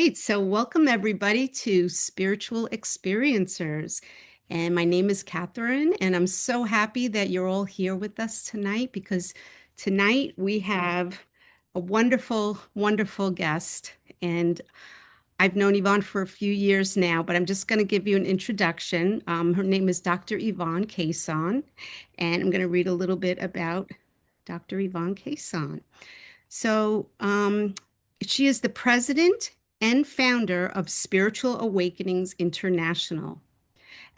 right. So, welcome everybody to Spiritual Experiencers. And my name is Catherine, and I'm so happy that you're all here with us tonight because tonight we have a wonderful, wonderful guest. And I've known Yvonne for a few years now, but I'm just going to give you an introduction. Her name is Dr. Yvonne Kason, and I'm going to read a little bit about Dr. Yvonne Kason. So, she is the president and founder of Spiritual Awakenings International,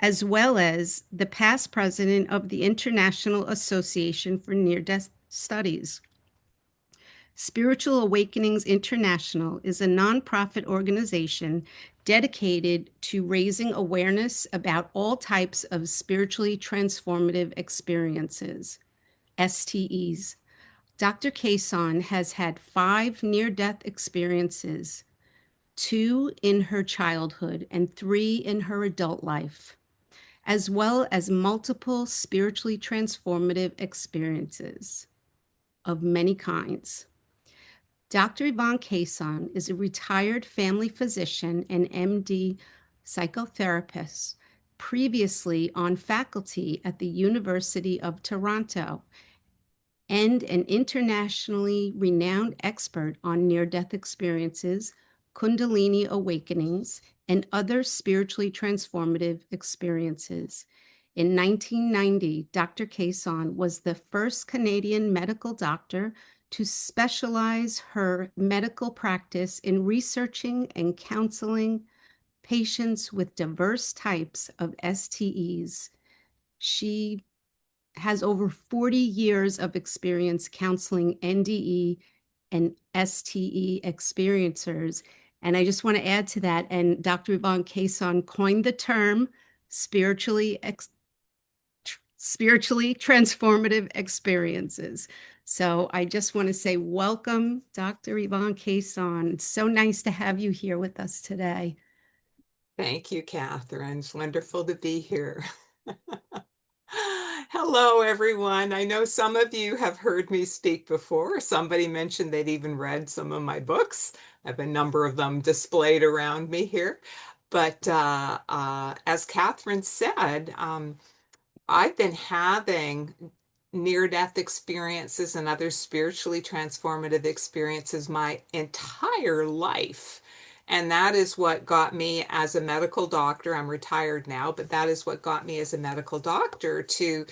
as well as the past president of the International Association for Near Death Studies. Spiritual Awakenings International is a nonprofit organization dedicated to raising awareness about all types of spiritually transformative experiences, STEs. Dr. Kason has had 5 near-death experiences, 2 in her childhood and 3 in her adult life, as well as multiple spiritually transformative experiences of many kinds. Dr. Yvonne Kason is a retired family physician and MD psychotherapist, previously on faculty at the University of Toronto, and an internationally renowned expert on near-death experiences, Kundalini awakenings, and other spiritually transformative experiences. In 1990, Dr. Kason was the first Canadian medical doctor to specialize her medical practice in researching and counseling patients with diverse types of STEs. She has over 40 years of experience counseling NDE and STE experiencers. And I just want to add to that, and Dr. Yvonne Kason coined the term spiritually transformative experiences. So I just want to say welcome, Dr. Yvonne Kason. It's so nice to have you here with us today. Thank you, Catherine. It's wonderful to be here. Hello, everyone. I know some of you have heard me speak before. Somebody mentioned they'd even read some of my books. I have a number of them displayed around me here. But as Catherine said, I've been having near-death experiences and other spiritually transformative experiences my entire life. And that is what got me as a medical doctor. I'm retired now, but that is what got me as a medical doctor to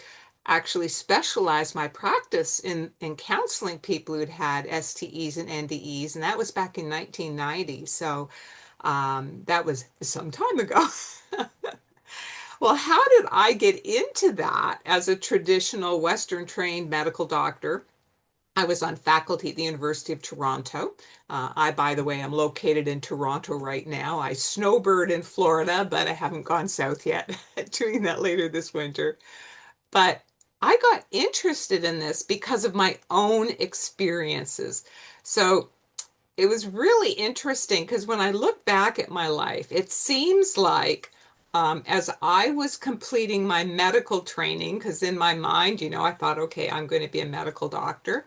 actually specialize my practice in counseling people who'd had STEs and NDEs. And that was back in 1990. So that was some time ago. Well, how did I get into that as a traditional Western trained medical doctor? I was on faculty at the University of Toronto. By the way, am located in Toronto right now. I snowbird in Florida, but I haven't gone south yet. Doing that later this winter. But I got interested in this because of my own experiences. So it was really interesting because when I look back at my life, it seems like as I was completing my medical training, because in my mind, I thought, okay, I'm going to be a medical doctor,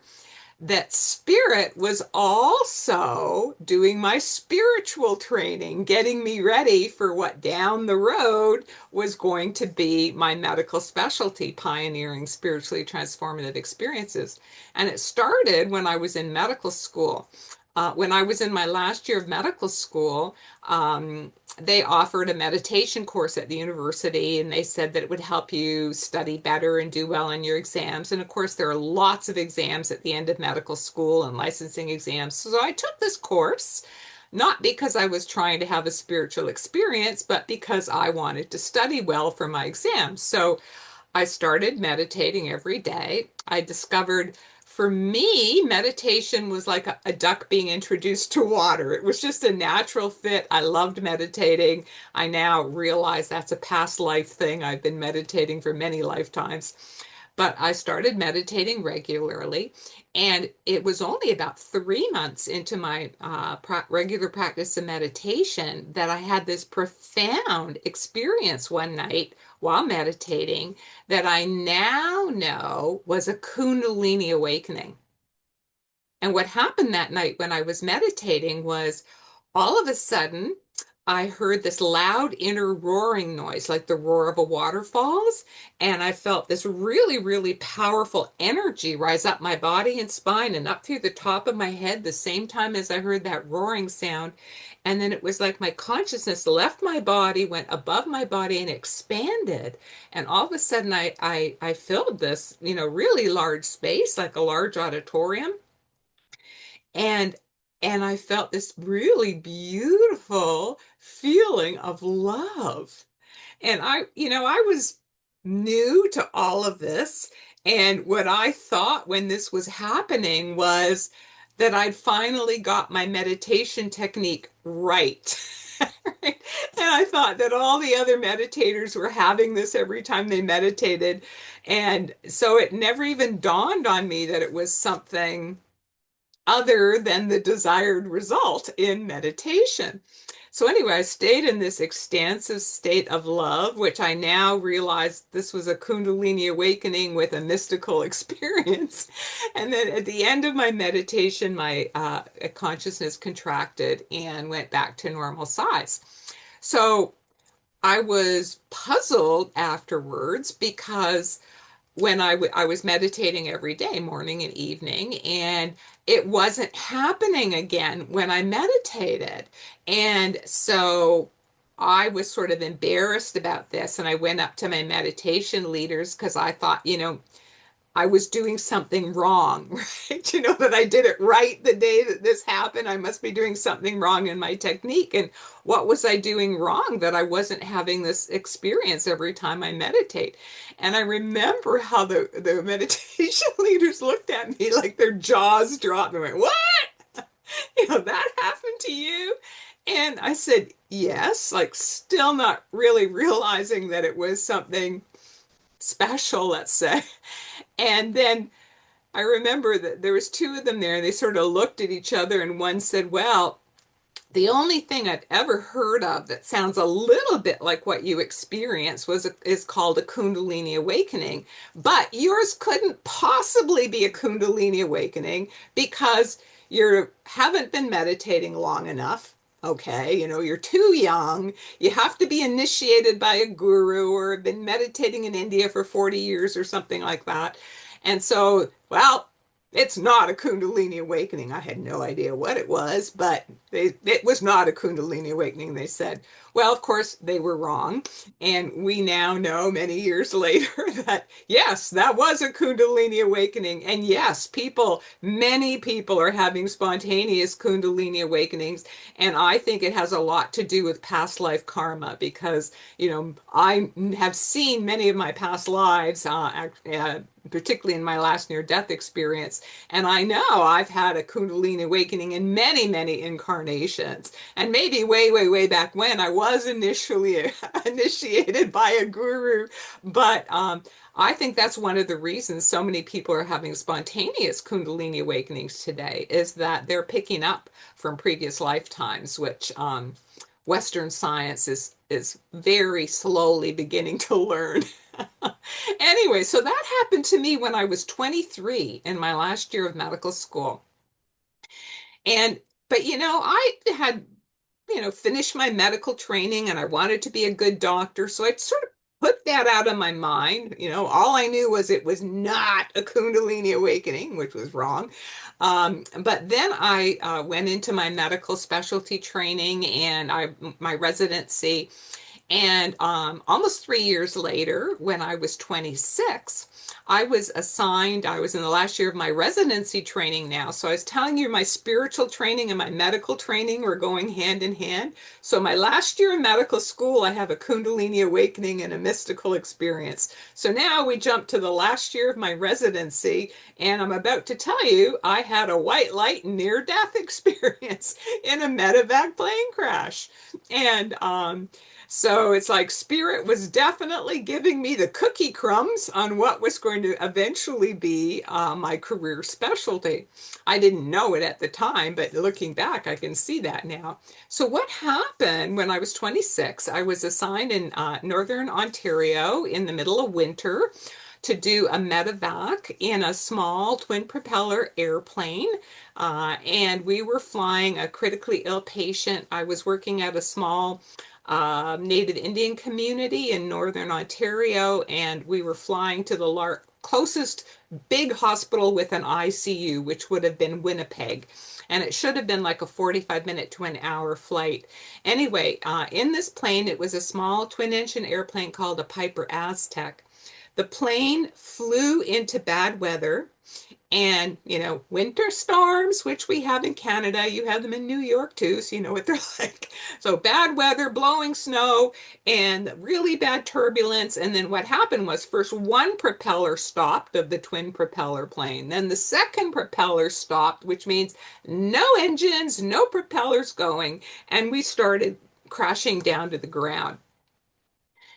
that spirit was also doing my spiritual training, getting me ready for what down the road was going to be my medical specialty, pioneering spiritually transformative experiences. And it started when I was in medical school. When I was in my last year of medical school, they offered a meditation course at the university, and they said that it would help you study better and do well in your exams. And of course, there are lots of exams at the end of medical school and licensing exams. So I took this course, not because I was trying to have a spiritual experience, but because I wanted to study well for my exams. So I started meditating every day. I discovered for me, meditation was like a duck being introduced to water. It was just a natural fit. I loved meditating. I now realize that's a past life thing. I've been meditating for many lifetimes. But I started meditating regularly, and it was only about 3 months into my regular practice of meditation that I had this profound experience one night while meditating that I now know was a Kundalini awakening. And what happened that night when I was meditating was all of a sudden, I heard this loud inner roaring noise, like the roar of a waterfalls. And I felt this really, really powerful energy rise up my body and spine and up through the top of my head the same time as I heard that roaring sound. And then it was like my consciousness left my body, went above my body, and expanded. And all of a sudden, I filled this, really large space, like a large auditorium. And I felt this really beautiful feeling of love. And I was new to all of this. And what I thought when this was happening was that I'd finally got my meditation technique right. And I thought that all the other meditators were having this every time they meditated. And so it never even dawned on me that it was something other than the desired result in meditation. So anyway, I stayed in this expansive state of love, which I now realize this was a Kundalini awakening with a mystical experience. And then at the end of my meditation, my consciousness contracted and went back to normal size. So I was puzzled afterwards because when I was meditating every day, morning and evening, and it wasn't happening again when I meditated. And so I was sort of embarrassed about this. And I went up to my meditation leaders because I thought, I was doing something wrong, right? That I did it right the day that this happened. I must be doing something wrong in my technique. And what was I doing wrong that I wasn't having this experience every time I meditate? And I remember how the meditation leaders looked at me like their jaws dropped and went, "What? That happened to you?" And I said, "Yes," like still not really realizing that it was something special, let's say. And then I remember that there was two of them there and they sort of looked at each other and one said, "Well, the only thing I've ever heard of that sounds a little bit like what you experienced is called a Kundalini awakening, but yours couldn't possibly be a Kundalini awakening because you haven't been meditating long enough. Okay, you're too young. You have to be initiated by a guru or have been meditating in India for 40 years or something like that. And so, well, it's not a Kundalini awakening. I had no idea what it was, but it was not a Kundalini awakening, they said. Well, of course, they were wrong. And we now know many years later that, yes, that was a Kundalini awakening. And yes, many people are having spontaneous Kundalini awakenings. And I think it has a lot to do with past life karma because, I have seen many of my past lives, particularly in my last near-death experience. And I know I've had a Kundalini awakening in many, many incarnations. And maybe way, way, way back when I was initially initiated by a guru. But I think that's one of the reasons so many people are having spontaneous Kundalini awakenings today is that they're picking up from previous lifetimes, which Western science is very slowly beginning to learn. Anyway, so that happened to me when I was 23 in my last year of medical school. But I had, finished my medical training and I wanted to be a good doctor. So I sort of put that out of my mind. All I knew was it was not a Kundalini awakening, which was wrong. But then I went into my medical specialty training and my residency. And almost 3 years later, when I was 26, I was in the last year of my residency training now. So I was telling you my spiritual training and my medical training were going hand in hand. So my last year in medical school, I have a Kundalini awakening and a mystical experience. So now we jump to the last year of my residency, and I'm about to tell you I had a white light near-death experience in a medevac plane crash. And so it's like spirit was definitely giving me the cookie crumbs on what was going to eventually be my career specialty. I didn't know it at the time, but looking back, I can see that now. So what happened when I was 26, I was assigned in Northern Ontario in the middle of winter to do a medevac in a small twin propeller airplane. And we were flying a critically ill patient. I was working at a small Native Indian community in Northern Ontario, and we were flying to the closest big hospital with an ICU, which would have been Winnipeg. And it should have been like a 45-minute to an hour flight. Anyway, in this plane, it was a small twin engine airplane called a Piper Aztec. The plane flew into bad weather, and, winter storms, which we have in Canada, you have them in New York too, so you know what they're like. So bad weather, blowing snow, and really bad turbulence. And then what happened was first one propeller stopped of the twin propeller plane. Then the second propeller stopped, which means no engines, no propellers going. And we started crashing down to the ground.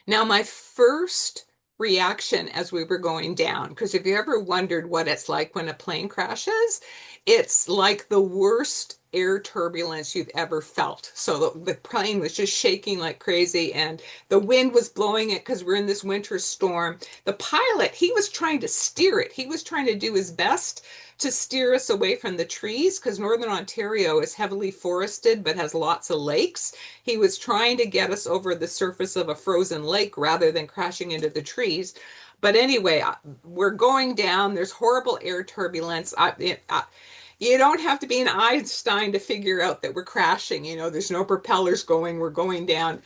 Now, my first reaction as we were going down, because if you ever wondered what it's like when a plane crashes, it's like the worst air turbulence you've ever felt. So the plane was just shaking like crazy, and the wind was blowing it because we're in this winter storm. The pilot, he was trying to steer it. He was trying to do his best to steer us away from the trees because Northern Ontario is heavily forested but has lots of lakes. He was trying to get us over the surface of a frozen lake rather than crashing into the trees. But anyway, we're going down. There's horrible air turbulence. You don't have to be an Einstein to figure out that we're crashing. There's no propellers going. We're going down.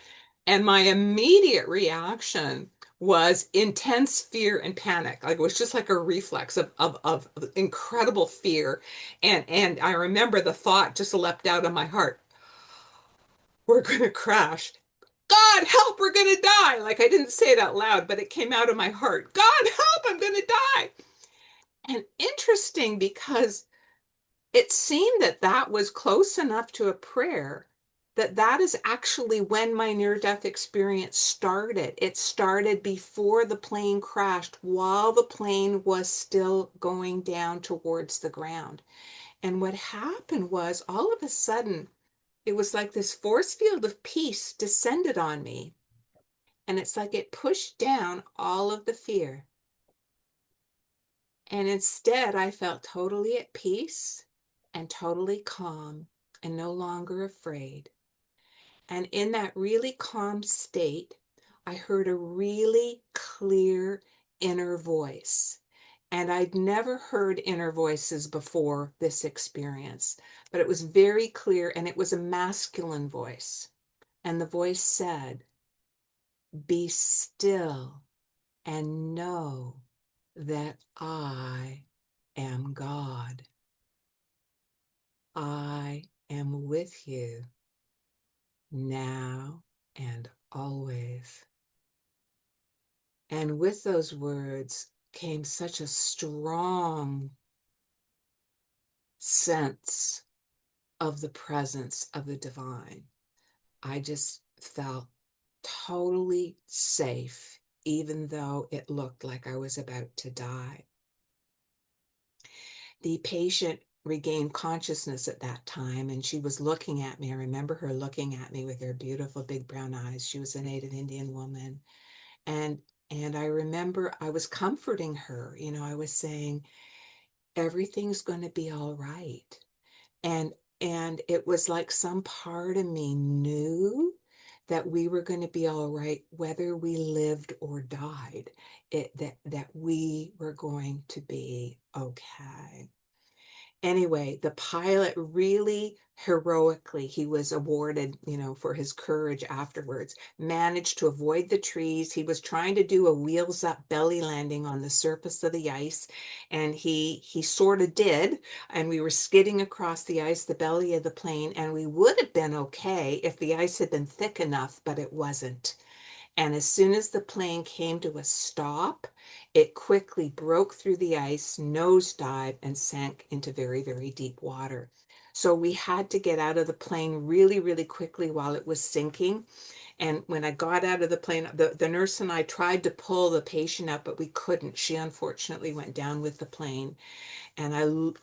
And my immediate reaction was intense fear and panic. Like it was just like a reflex of incredible fear. And I remember the thought just leapt out of my heart. We're going to crash. God help, we're going to die. Like I didn't say it out loud, but it came out of my heart. God help, I'm going to die. And interesting because it seemed that that was close enough to a prayer that that is actually when my near-death experience started. It started before the plane crashed, while the plane was still going down towards the ground. And what happened was all of a sudden, it was like this force field of peace descended on me. And it's like it pushed down all of the fear. And instead, I felt totally at peace and totally calm and no longer afraid. And in that really calm state, I heard a really clear inner voice. And I'd never heard inner voices before this experience, but it was very clear and it was a masculine voice. And the voice said, "Be still and know that I am God. I am with you now and always." And with those words came such a strong sense of the presence of the divine. I just felt totally safe, even though it looked like I was about to die. The patient regained consciousness at that time, and she was looking at me. I remember her looking at me with her beautiful big brown eyes. She was a Native Indian woman. And I remember I was comforting her. I was saying, everything's going to be all right. And and it was like some part of me knew that we were going to be all right, whether we lived or died, that we were going to be okay. Anyway, the pilot really heroically, he was awarded, for his courage afterwards, managed to avoid the trees. He was trying to do a wheels up belly landing on the surface of the ice, and he sort of did, and we were skidding across the ice, the belly of the plane, and we would have been okay if the ice had been thick enough, but it wasn't. And as soon as the plane came to a stop, it quickly broke through the ice, nosedived, and sank into very, very deep water. So we had to get out of the plane really, really quickly while it was sinking. And when I got out of the plane, the nurse and I tried to pull the patient up, but we couldn't. She unfortunately went down with the plane. And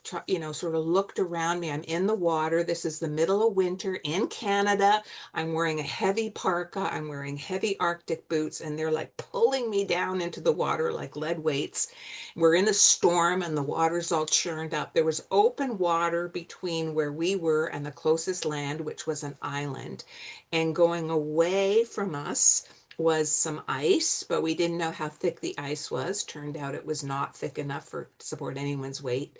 sort of looked around me. I'm in the water. This is the middle of winter in Canada. I'm wearing a heavy parka. I'm wearing heavy Arctic boots, and they're like pulling me down into the water like lead weights. We're in a storm, and the water's all churned up. There was open water between where we were and the closest land, which was an island. And going away from us was some ice, but we didn't know how thick the ice was. Turned out it was not thick enough to support anyone's weight.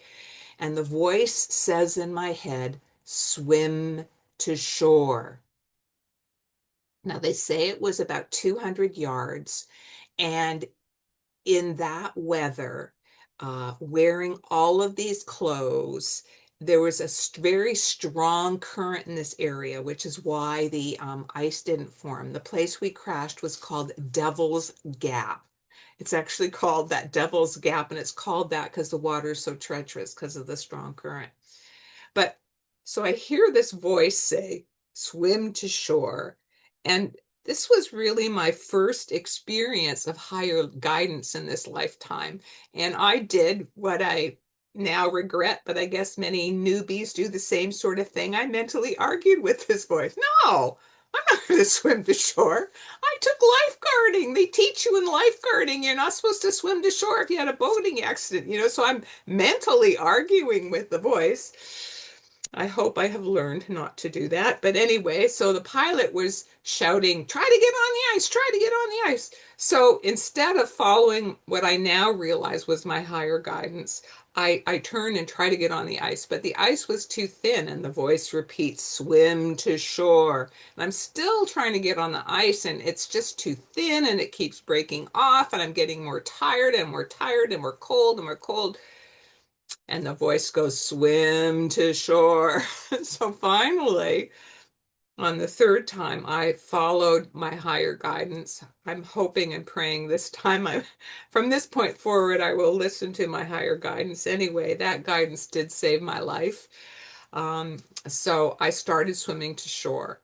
And the voice says in my head, swim to shore. Now, they say it was about 200 yards. And in that weather, wearing all of these clothes, there was a very strong current in this area, which is why the ice didn't form. The place we crashed was called Devil's Gap. It's actually called that Devil's Gap, and it's called that because the water is so treacherous because of the strong current. But so I hear this voice say, swim to shore. And this was really my first experience of higher guidance in this lifetime. And I did what I now regret, but I guess many newbies do the same sort of thing. I mentally argued with this voice. No, I'm not going to swim to shore. I took lifeguarding. They teach you in lifeguarding. You're not supposed to swim to shore if you had a boating accident. So I'm mentally arguing with the voice. I hope I have learned not to do that. But anyway, so the pilot was shouting, try to get on the ice, try to get on the ice. So instead of following what I now realize was my higher guidance, I turn and try to get on the ice, but the ice was too thin, and the voice repeats, swim to shore. And I'm still trying to get on the ice, and it's just too thin, and it keeps breaking off, and I'm getting more tired and more tired, and we're cold and we're cold. And the voice goes, swim to shore. So finally, on the third time, I followed my higher guidance. I'm hoping and praying this time, from this point forward, I will listen to my higher guidance. Anyway, that guidance did save my life. So I started swimming to shore.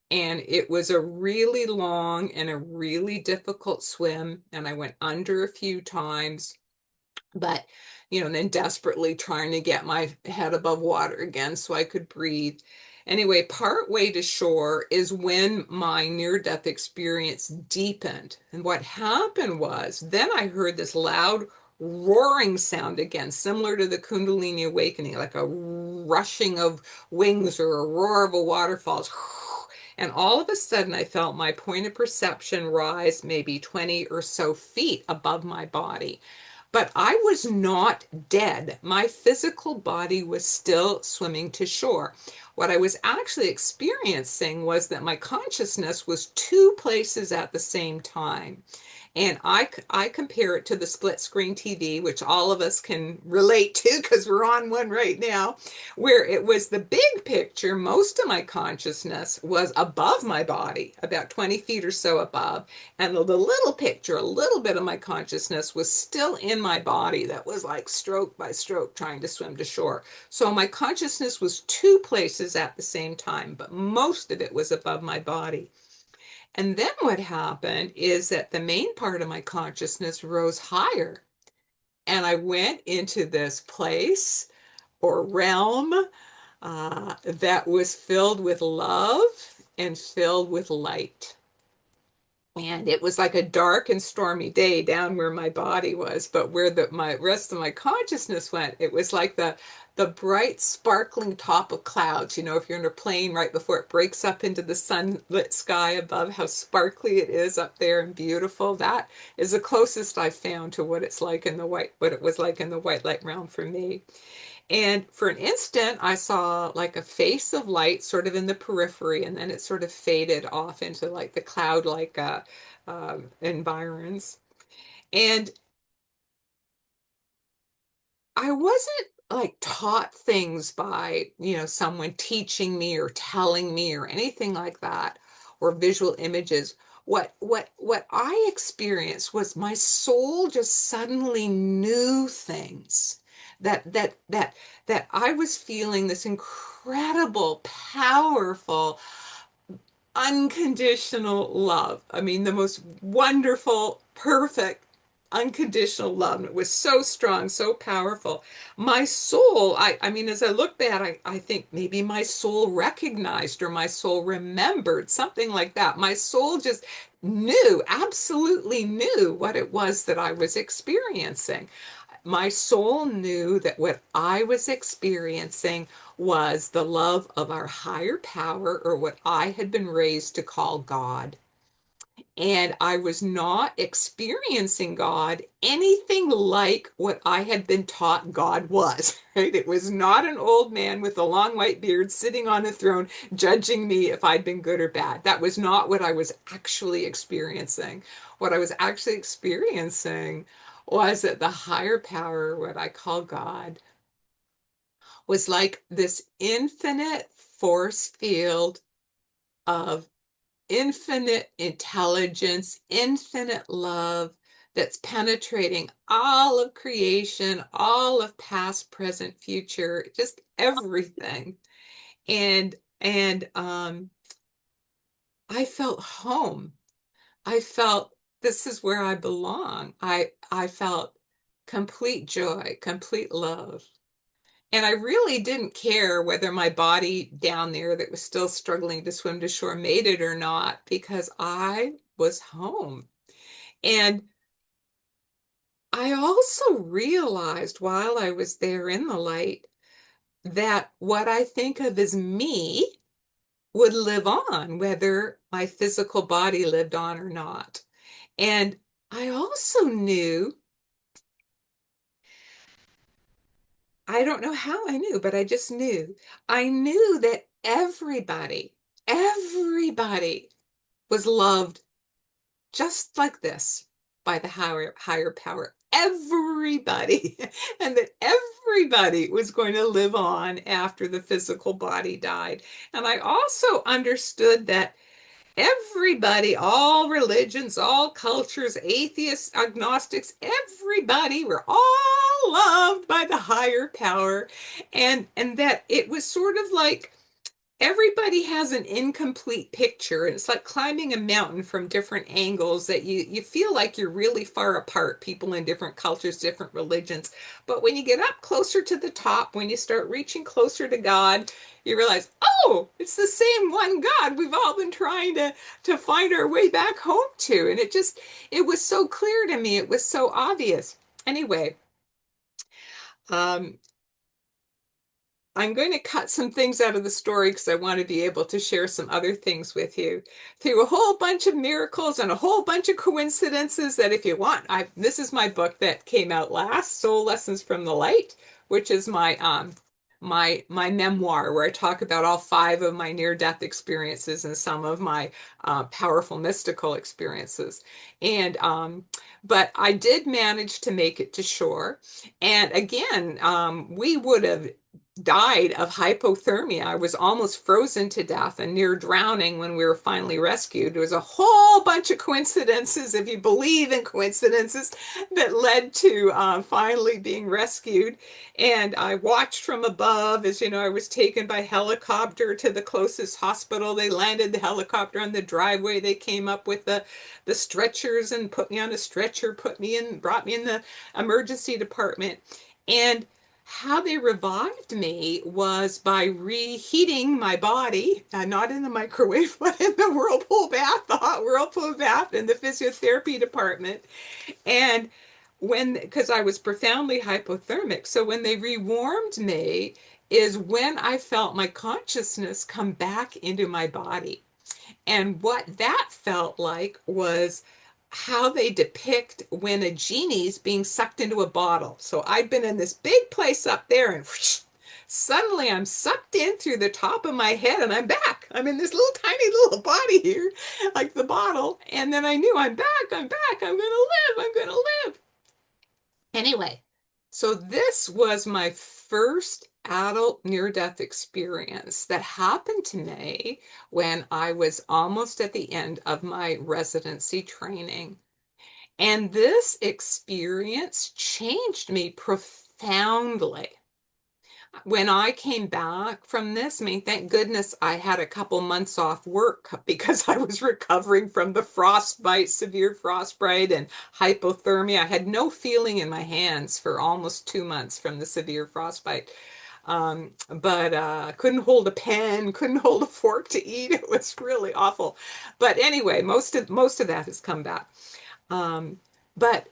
And it was a really long and a really difficult swim. And I went under a few times, but and then desperately trying to get my head above water again so I could breathe. Anyway, part way to shore is when my near-death experience deepened. And what happened was, then I heard this loud roaring sound again, similar to the Kundalini awakening, like a rushing of wings or a roar of a waterfall. And all of a sudden, I felt my point of perception rise maybe 20 or so feet above my body. But I was not dead. My physical body was still swimming to shore. What I was actually experiencing was that my consciousness was two places at the same time. And I compare it to the split screen TV, which all of us can relate to because we're on one right now, where it was the big picture. Most of my consciousness was above my body, about 20 feet or so above. And the little picture, a little bit of my consciousness was still in my body that was like stroke by stroke trying to swim to shore. So my consciousness was two places at the same time, but most of it was above my body. And then what happened is that the main part of my consciousness rose higher. And I went into this place or realm that was filled with love and filled with light. And it was like a dark and stormy day down where my body was, but where my rest of my consciousness went, it was like the bright, sparkling top of clouds. If you're in a plane right before it breaks up into the sunlit sky above, how sparkly it is up there and beautiful. That is the closest I found to what it was like in the white light realm for me. And for an instant, I saw like a face of light sort of in the periphery, and then it sort of faded off into like the cloud-like environs. And I wasn't like taught things by, someone teaching me or telling me or anything like that, or visual images. What I experienced was my soul just suddenly knew things that I was feeling this incredible, powerful unconditional love. I mean, the most wonderful, perfect, unconditional love. And it was so strong, so powerful. My soul, I mean, as I look back, I think maybe my soul recognized or my soul remembered something like that. My soul just knew, absolutely knew what it was that I was experiencing. My soul knew that what I was experiencing was the love of our higher power, or what I had been raised to call God. And I was not experiencing God anything like what I had been taught God was, right? It was not an old man with a long white beard sitting on a throne judging me if I'd been good or bad. That was not what I was actually experiencing. What I was actually experiencing was that the higher power, what I call God, was like this infinite force field of infinite intelligence, infinite love that's penetrating all of creation, all of past, present, future, just everything. And I felt home. I felt this is where I belong. I felt complete joy, complete love. And I really didn't care whether my body down there that was still struggling to swim to shore made it or not, because I was home. And I also realized while I was there in the light that what I think of as me would live on, whether my physical body lived on or not. And I also knew, I don't know how I knew, but I just knew. I knew that everybody was loved just like this by the higher power. Everybody. And that everybody was going to live on after the physical body died. And I also understood that everybody, all religions, all cultures, atheists, agnostics, everybody were all loved by the higher power. And that it was sort of like everybody has an incomplete picture, and it's like climbing a mountain from different angles, that you feel like you're really far apart, people in different cultures, different religions. But when you get up closer to the top, when you start reaching closer to God, you realize, oh, it's the same one God we've all been trying to find our way back home to. And it was so clear to me, it was so obvious. Anyway, um, I'm going to cut some things out of the story because I want to be able to share some other things with you, through a whole bunch of miracles and a whole bunch of coincidences that, if you want, this is my book that came out last, Soul Lessons from the Light, which is my memoir, where I talk about all 5 of my near-death experiences and some of my powerful mystical experiences. And but I did manage to make it to shore. And again, we would have died of hypothermia. I was almost frozen to death and near drowning when we were finally rescued. There was a whole bunch of coincidences, if you believe in coincidences, that led to finally being rescued. And I watched from above as, I was taken by helicopter to the closest hospital. They landed the helicopter on the driveway. They came up with the stretchers and put me on a stretcher, brought me in the emergency department. And how they revived me was by reheating my body, not in the microwave, but in the whirlpool bath, the hot whirlpool bath in the physiotherapy department. And because I was profoundly hypothermic, so when they rewarmed me is when I felt my consciousness come back into my body. And what that felt like was how they depict when a genie's being sucked into a bottle. So I'd been in this big place up there, and whoosh, suddenly I'm sucked in through the top of my head and I'm back. I'm in this little tiny little body here, like the bottle. And then I knew I'm back, I'm going to live. Anyway, so this was my first adult near-death experience that happened to me when I was almost at the end of my residency training. And this experience changed me profoundly. when I came back from this, I mean, thank goodness I had a couple months off work because I was recovering from the frostbite, severe frostbite and hypothermia. I had no feeling in my hands for almost 2 months from the severe frostbite. But couldn't hold a pen, couldn't hold a fork to eat. It was really awful. But anyway, most of that has come back. Um, but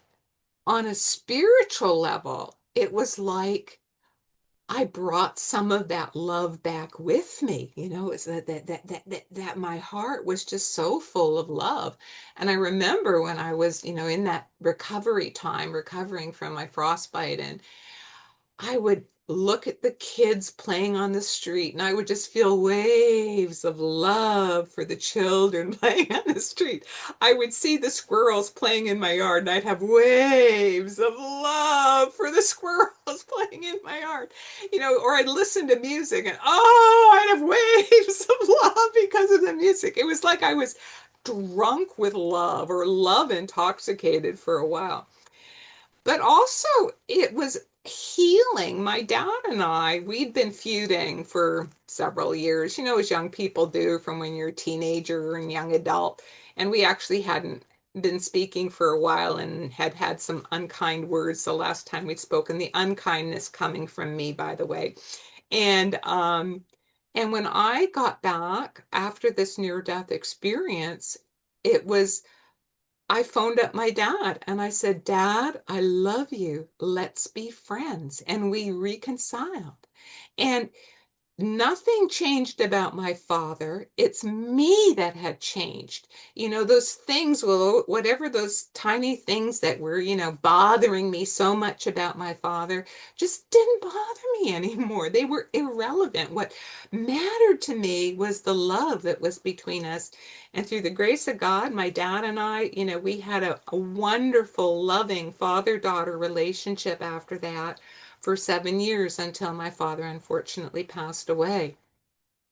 on a spiritual level, it was like I brought some of that love back with me. It's that my heart was just so full of love. And I remember when I was, in that recovery time, recovering from my frostbite, and I would look at the kids playing on the street and I would just feel waves of love for the children playing on the street. I would see the squirrels playing in my yard and I'd have waves of love for the squirrels playing in my yard. Or I'd listen to music and I'd have waves of love because of the music. It was like I was drunk with love or love intoxicated for a while. But also, it was healing. My dad and I, we'd been feuding for several years, as young people do from when you're a teenager and young adult. And we actually hadn't been speaking for a while and had had some unkind words the last time we'd spoken. The unkindness coming from me, by the way. And when I got back after this near-death experience, it was I phoned up my dad and I said, Dad, I love you. Let's be friends. And we reconciled. And nothing changed about my father. It's me that had changed. Those things, well, whatever those tiny things that were, bothering me so much about my father just didn't bother me anymore. They were irrelevant. What mattered to me was the love that was between us. And through the grace of God, my dad and I, we had a wonderful, loving father-daughter relationship after that for 7 years until my father unfortunately passed away.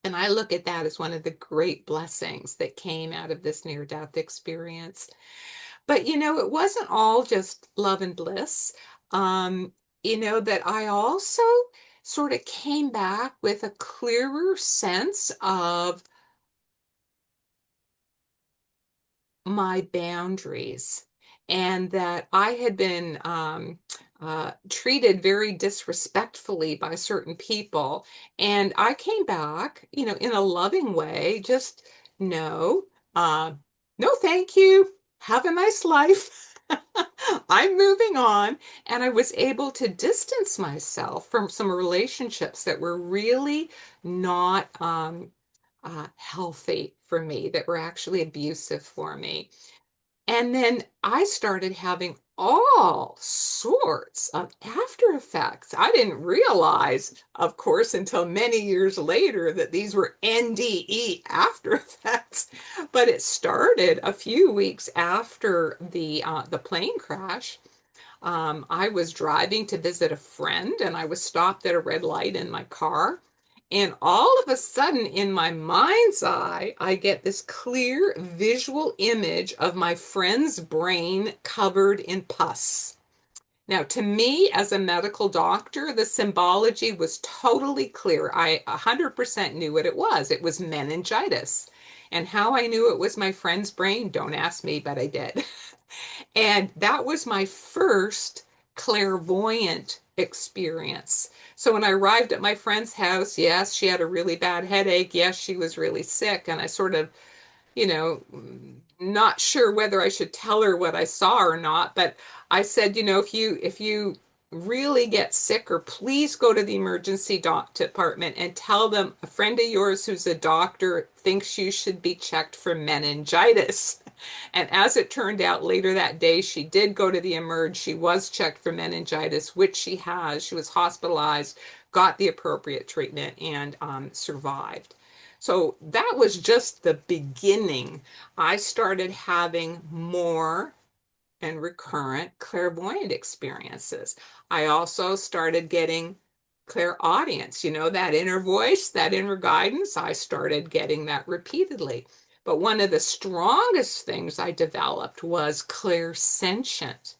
And I look at that as one of the great blessings that came out of this near death experience. But, it wasn't all just love and bliss. That I also sort of came back with a clearer sense of my boundaries and that I had been treated very disrespectfully by certain people. And I came back, in a loving way, just no, uh, no, thank you. Have a nice life. I'm moving on. And I was able to distance myself from some relationships that were really not healthy for me, that were actually abusive for me. And then I started having all sorts of after effects. I didn't realize, of course, until many years later that these were NDE after effects. But it started a few weeks after the plane crash. I was driving to visit a friend and I was stopped at a red light in my car. And all of a sudden, in my mind's eye, I get this clear visual image of my friend's brain covered in pus. Now, to me, as a medical doctor, the symbology was totally clear. I 100% knew what it was. It was meningitis. And how I knew it was my friend's brain, don't ask me, but I did. And that was my first clairvoyant experience. So when I arrived at my friend's house, yes, she had a really bad headache. Yes, she was really sick. And I sort of, you know, not sure whether I should tell her what I saw or not, but I said, if you really get sick, or please go to the emergency department and tell them a friend of yours who's a doctor thinks you should be checked for meningitis. And as it turned out later that day, she did go to the emerge. She was checked for meningitis, which she has. She was hospitalized, got the appropriate treatment, and survived. So that was just the beginning. I started having more and recurrent clairvoyant experiences. I also started getting clairaudience, that inner voice, that inner guidance. I started getting that repeatedly. But one of the strongest things I developed was clairsentient.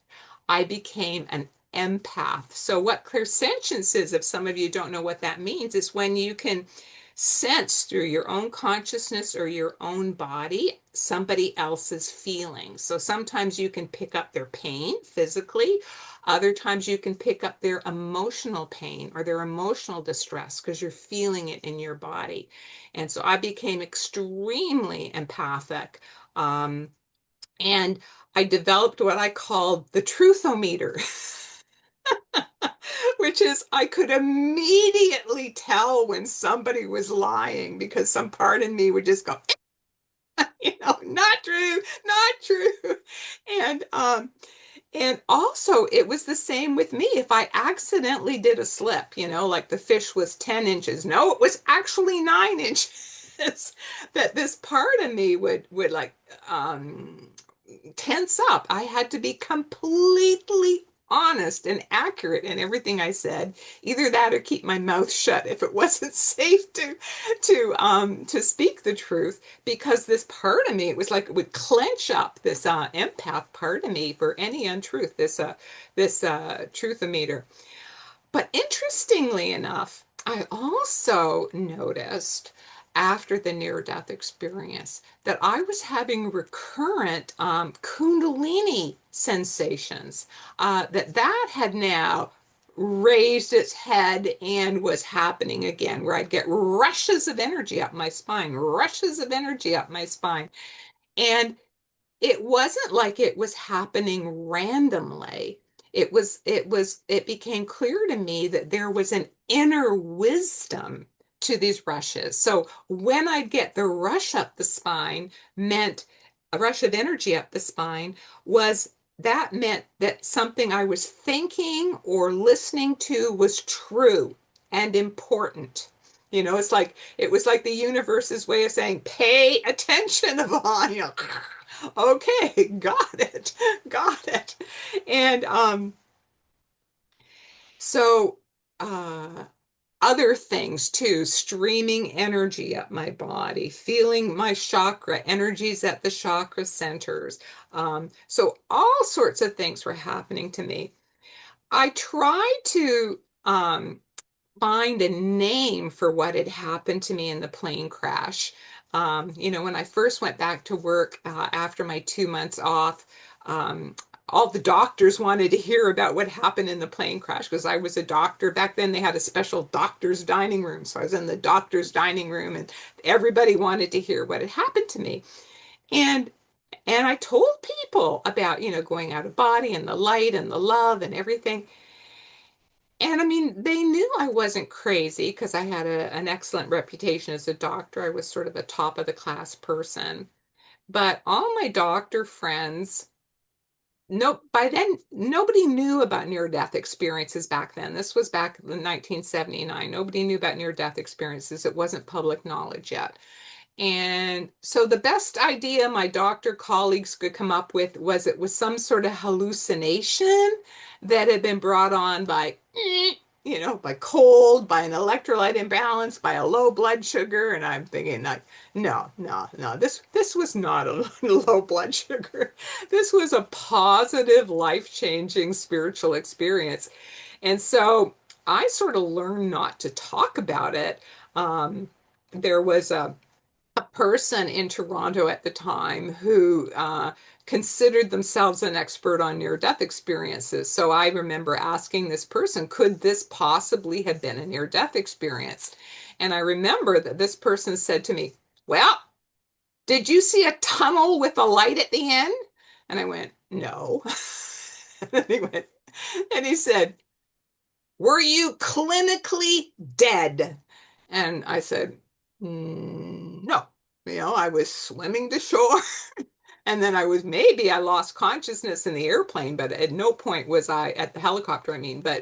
I became an empath. So what clairsentience is, if some of you don't know what that means, is when you can sense through your own consciousness or your own body somebody else's feelings. So sometimes you can pick up their pain physically. Other times you can pick up their emotional pain or their emotional distress because you're feeling it in your body. And so I became extremely empathic. Um, and I developed what I called the truthometer, which is I could immediately tell when somebody was lying because some part in me would just go, not true, not true. And and also it was the same with me. If I accidentally did a slip, like the fish was 10 inches. No, it was actually 9 inches. That this part of me would like tense up. I had to be completely honest and accurate in everything I said. Either that or keep my mouth shut if it wasn't safe to speak the truth, because this part of me, it was like it would clench up this empath part of me for any untruth, this truthometer. But interestingly enough, I also noticed after the near-death experience that I was having recurrent Kundalini sensations, that had now raised its head and was happening again, where I'd get rushes of energy up my spine, rushes of energy up my spine. And it wasn't like it was happening randomly. It became clear to me that there was an inner wisdom to these rushes. So when I'd get the rush up the spine, meant a rush of energy up the spine, was that meant that something I was thinking or listening to was true and important. It was like the universe's way of saying, pay attention, Yvonne. Okay, got it, got it. And so uh, other things too, streaming energy up my body, feeling my chakra energies at the chakra centers. So all sorts of things were happening to me. I tried to find a name for what had happened to me in the plane crash. When I first went back to work after my 2 months off, um, all the doctors wanted to hear about what happened in the plane crash because I was a doctor. Back then, they had a special doctor's dining room. So I was in the doctor's dining room and everybody wanted to hear what had happened to me. And and I told people about, going out of body and the light and the love and everything. And I mean, they knew I wasn't crazy because I had an excellent reputation as a doctor. I was sort of a top of the class person. But all my doctor friends, no, by then, nobody knew about near-death experiences back then. This was back in 1979. Nobody knew about near-death experiences. It wasn't public knowledge yet. And so the best idea my doctor colleagues could come up with was it was some sort of hallucination that had been brought on by, by cold, by an electrolyte imbalance, by a low blood sugar. And I'm thinking, like, no, no, no, this was not a low blood sugar. This was a positive, life-changing spiritual experience. And so I sort of learned not to talk about it. There was a person in Toronto at the time who considered themselves an expert on near-death experiences. So I remember asking this person, could this possibly have been a near-death experience? And I remember that this person said to me, well, did you see a tunnel with a light at the end? And I went, no. And he went, and he said, were you clinically dead? And I said, no. I was swimming to shore. And then maybe I lost consciousness in the airplane, but at no point was I, at the helicopter, I mean, but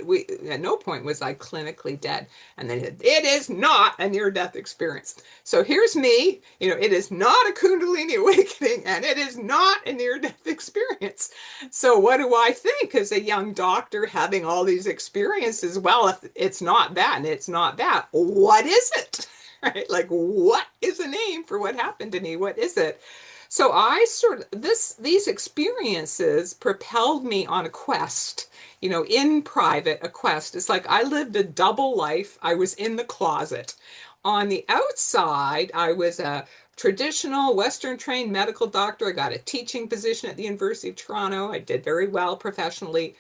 at no point was I clinically dead. And then it is not a near-death experience. So here's me, it is not a Kundalini awakening and it is not a near-death experience. So what do I think as a young doctor having all these experiences? Well, if it's not that and it's not that, what is it? Right? Like, what is a name for what happened to me? What is it? So I sort of these experiences propelled me on a quest, in private, a quest. It's like I lived a double life. I was in the closet. On the outside, I was a traditional Western trained medical doctor. I got a teaching position at the University of Toronto. I did very well professionally.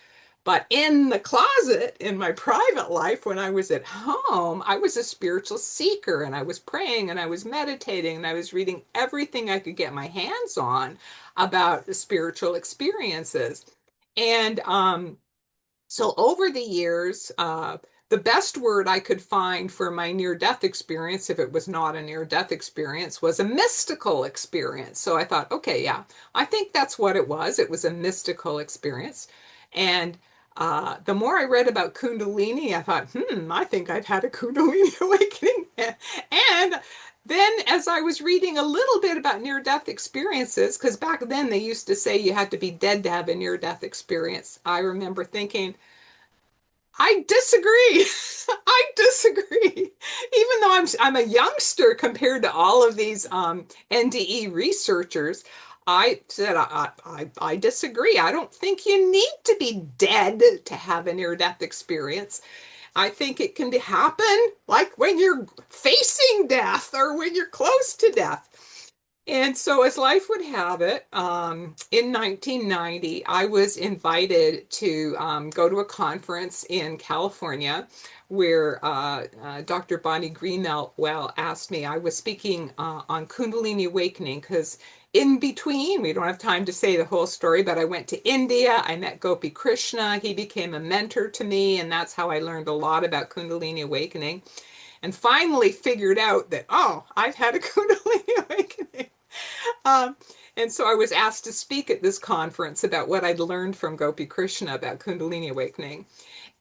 But in the closet, in my private life, when I was at home, I was a spiritual seeker and I was praying and I was meditating and I was reading everything I could get my hands on about the spiritual experiences. And so over the years, the best word I could find for my near-death experience, if it was not a near-death experience, was a mystical experience. So I thought, okay, yeah, I think that's what it was. It was a mystical experience. And the more I read about Kundalini, I thought, I think I've had a Kundalini awakening. And then, as I was reading a little bit about near death experiences, because back then they used to say you had to be dead to have a near death experience, I remember thinking, I disagree. I disagree. Even though I'm a youngster compared to all of these NDE researchers, I said I disagree. I don't think you need to be dead to have a near-death experience. I think it can happen like when you're facing death or when you're close to death. And so, as life would have it, in 1990, I was invited to go to a conference in California where Dr. Bonnie Greenwell asked me. I was speaking on Kundalini Awakening because in between, we don't have time to say the whole story, but I went to India. I met Gopi Krishna. He became a mentor to me, and that's how I learned a lot about Kundalini Awakening. And finally figured out that, oh, I've had a Kundalini Awakening. Um, and so I was asked to speak at this conference about what I'd learned from Gopi Krishna about Kundalini Awakening.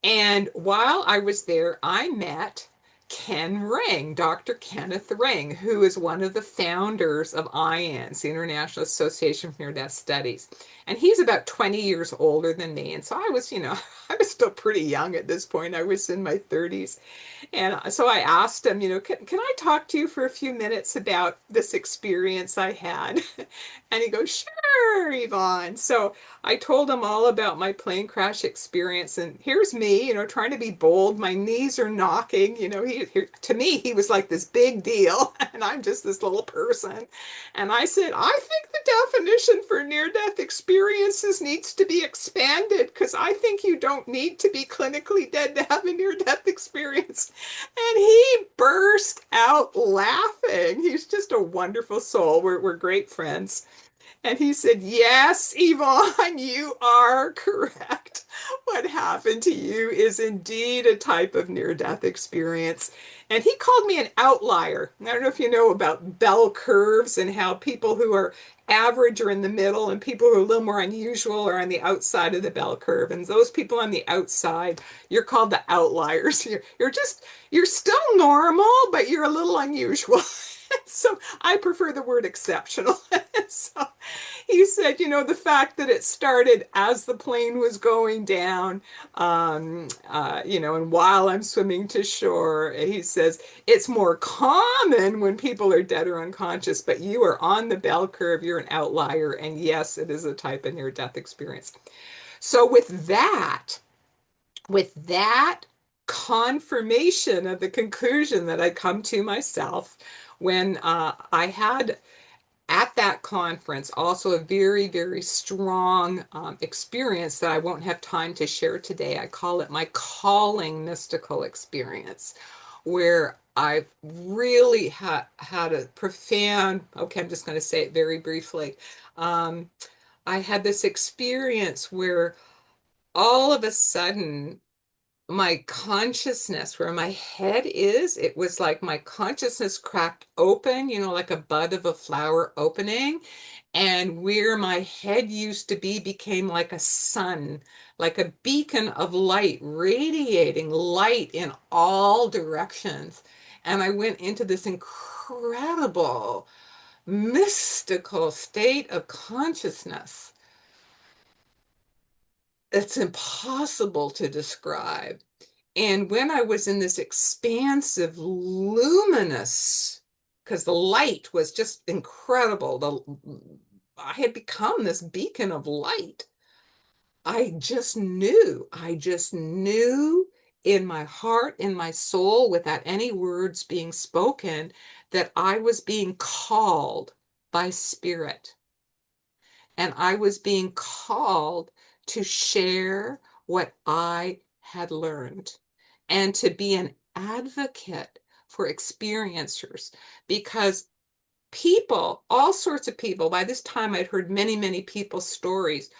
And while I was there, I met Ken Ring, Dr. Kenneth Ring, who is one of the founders of IANS, the International Association for Near-Death Studies. And he's about 20 years older than me. And so I was, I was still pretty young at this point. I was in my 30s. And so I asked him, can I talk to you for a few minutes about this experience I had? And he goes, sure, Yvonne. So I told him all about my plane crash experience. And here's me, trying to be bold. My knees are knocking. To me, he was like this big deal. And I'm just this little person. And I said, I think the definition for near-death experiences needs to be expanded because I think you don't need to be clinically dead to have a near-death experience. And he burst out laughing. He's just a wonderful soul. We're great friends. And he said, yes, Yvonne, you are correct. What happened to you is indeed a type of near-death experience. And he called me an outlier. I don't know if you know about bell curves and how people who are average are in the middle and people who are a little more unusual are on the outside of the bell curve. And those people on the outside, you're called the outliers. You're still normal, but you're a little unusual. So I prefer the word exceptional. So he said, the fact that it started as the plane was going down, and while I'm swimming to shore, he says, it's more common when people are dead or unconscious, but you are on the bell curve, you're an outlier, and yes, it is a type of near-death experience. So with that confirmation of the conclusion that I come to myself, when I had at that conference also a very, very strong experience that I won't have time to share today. I call it my calling mystical experience, where I really had a profound, okay, I'm just going to say it very briefly. Um, I had this experience where all of a sudden my consciousness, where my head is, it was like my consciousness cracked open, like a bud of a flower opening. And where my head used to be became like a sun, like a beacon of light, radiating light in all directions. And I went into this incredible, mystical state of consciousness. It's impossible to describe. And when I was in this expansive, luminous because the light was just incredible. I had become this beacon of light. I just knew in my heart, in my soul, without any words being spoken, that I was being called by spirit. And I was being called to share what I had learned and to be an advocate for experiencers, because people, all sorts of people, by this time I'd heard many, many people's stories.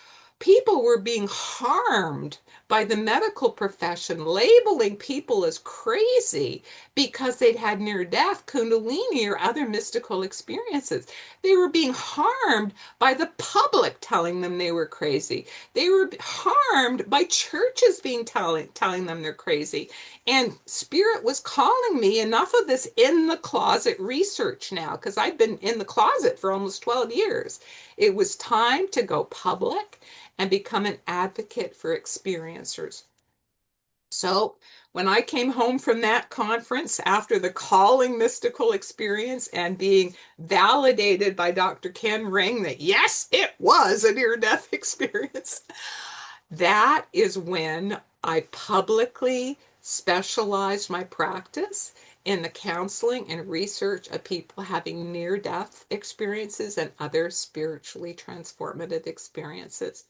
People were being harmed by the medical profession, labeling people as crazy because they'd had near death, Kundalini, or other mystical experiences. They were being harmed by the public telling them they were crazy. They were harmed by churches being telling them they're crazy. And Spirit was calling me, enough of this in the closet research now, because I've been in the closet for almost 12 years. It was time to go public and become an advocate for experiencers. So when I came home from that conference after the calling mystical experience and being validated by Dr. Ken Ring that yes, it was a near-death experience, that is when I publicly specialized my practice in the counseling and research of people having near-death experiences and other spiritually transformative experiences.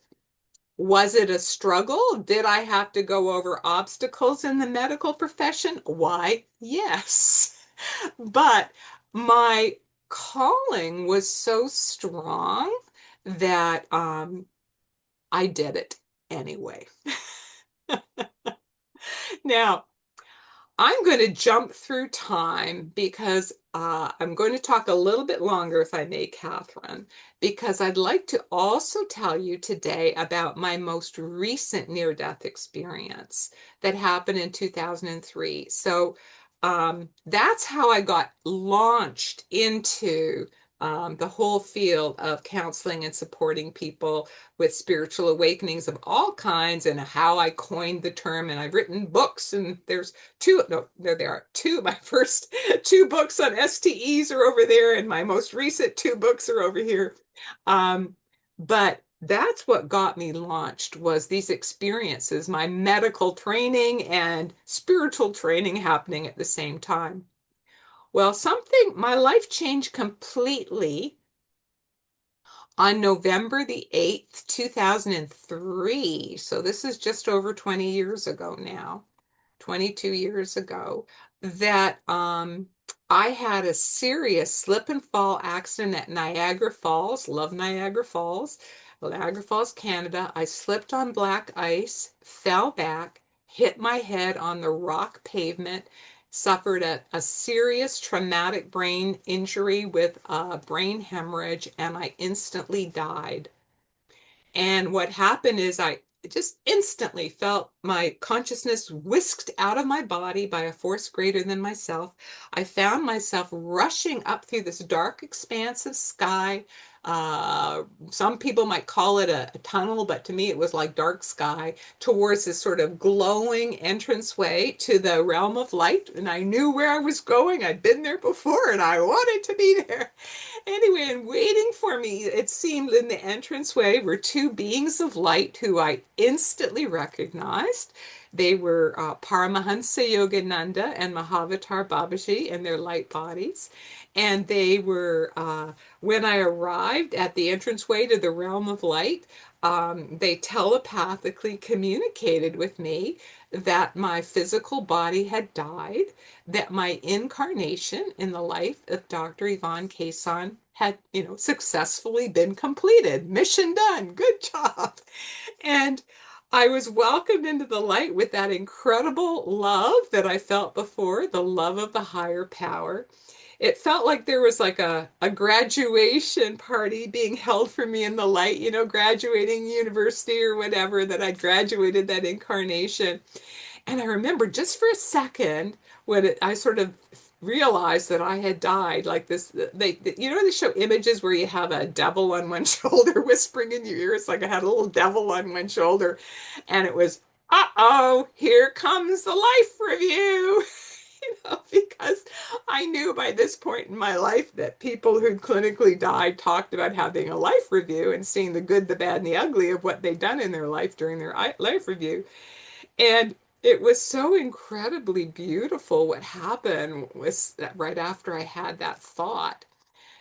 Was it a struggle? Did I have to go over obstacles in the medical profession? Why, yes. But my calling was so strong that I did it anyway. Now, I'm going to jump through time because I'm going to talk a little bit longer, if I may, Catherine, because I'd like to also tell you today about my most recent near-death experience that happened in 2003. So that's how I got launched into the whole field of counseling and supporting people with spiritual awakenings of all kinds, and how I coined the term. And I've written books, and there's two, no, there they are, two. My first two books on STEs are over there, and my most recent two books are over here. But that's what got me launched, was these experiences, my medical training and spiritual training happening at the same time. Well, my life changed completely on November the 8th, 2003. So this is just over 20 years ago now, 22 years ago, that I had a serious slip and fall accident at Niagara Falls. Love Niagara Falls. Niagara Falls, Canada. I slipped on black ice, fell back, hit my head on the rock pavement, suffered a serious traumatic brain injury with a brain hemorrhage, and I instantly died. And what happened is I just instantly felt my consciousness whisked out of my body by a force greater than myself. I found myself rushing up through this dark expanse of sky. Some people might call it a tunnel, but to me it was like dark sky, towards this sort of glowing entranceway to the realm of light. And I knew where I was going. I'd been there before and I wanted to be there. Anyway, and waiting for me, it seemed, in the entranceway were two beings of light who I instantly recognized. They were Paramahansa Yogananda and Mahavatar Babaji in their light bodies. And they were, when I arrived at the entranceway to the realm of light, they telepathically communicated with me that my physical body had died, that my incarnation in the life of Dr. Yvonne Kason had, successfully been completed. Mission done. Good job. And I was welcomed into the light with that incredible love that I felt before, the love of the higher power. It felt like there was like a graduation party being held for me in the light, graduating university or whatever, that I graduated that incarnation. And I remember just for a second when I sort of realized that I had died, like this, they show images where you have a devil on one shoulder whispering in your ear. It's like I had a little devil on one shoulder, and it was, uh-oh, here comes the life review. Because I knew by this point in my life that people who'd clinically died talked about having a life review and seeing the good, the bad, and the ugly of what they'd done in their life during their life review. And it was so incredibly beautiful. What happened was that right after I had that thought,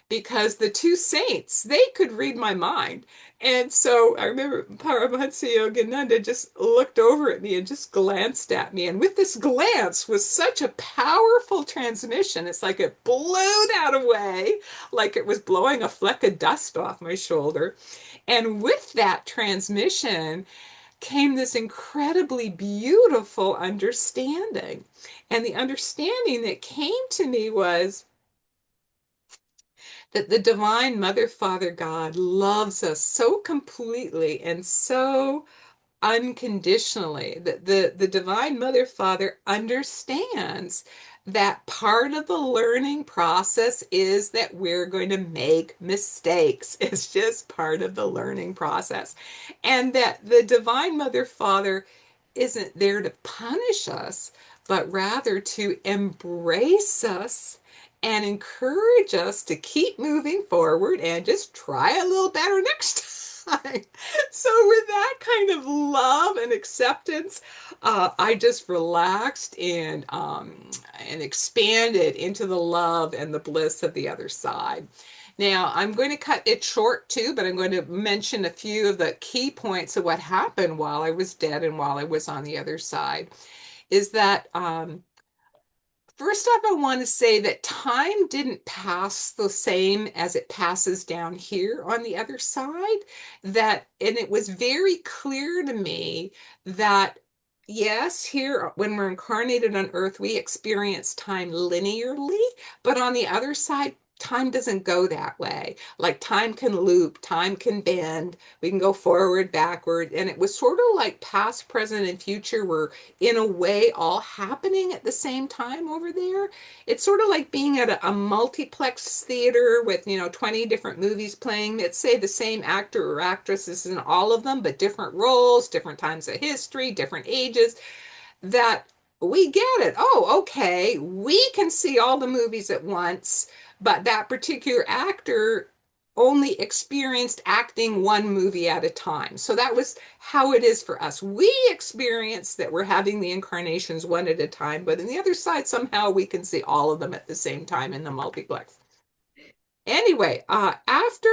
because the two saints, they could read my mind. And so I remember Paramahansa Yogananda just looked over at me and just glanced at me. And with this glance was such a powerful transmission. It's like it blew that away, like it was blowing a fleck of dust off my shoulder. And with that transmission came this incredibly beautiful understanding. And the understanding that came to me was that the divine Mother, Father, God loves us so completely and so unconditionally, that the divine Mother, Father understands that part of the learning process is that we're going to make mistakes. It's just part of the learning process. And that the divine Mother, Father isn't there to punish us, but rather to embrace us and encourage us to keep moving forward and just try a little better next time. So, with that kind of love and acceptance, I just relaxed and expanded into the love and the bliss of the other side. Now, I'm going to cut it short too, but I'm going to mention a few of the key points of what happened while I was dead and while I was on the other side. Is that first off, I want to say that time didn't pass the same as it passes down here on the other side. And it was very clear to me that, yes, here, when we're incarnated on Earth, we experience time linearly, but on the other side, time doesn't go that way. Like time can loop, time can bend, we can go forward, backward. And it was sort of like past, present, and future were in a way all happening at the same time over there. It's sort of like being at a multiplex theater with, 20 different movies playing. Let's say the same actor or actress is in all of them, but different roles, different times of history, different ages. That we get it. Oh, okay, we can see all the movies at once, but that particular actor only experienced acting one movie at a time. So that was how it is for us. We experience that we're having the incarnations one at a time, but on the other side, somehow we can see all of them at the same time in the multiplex. Anyway, after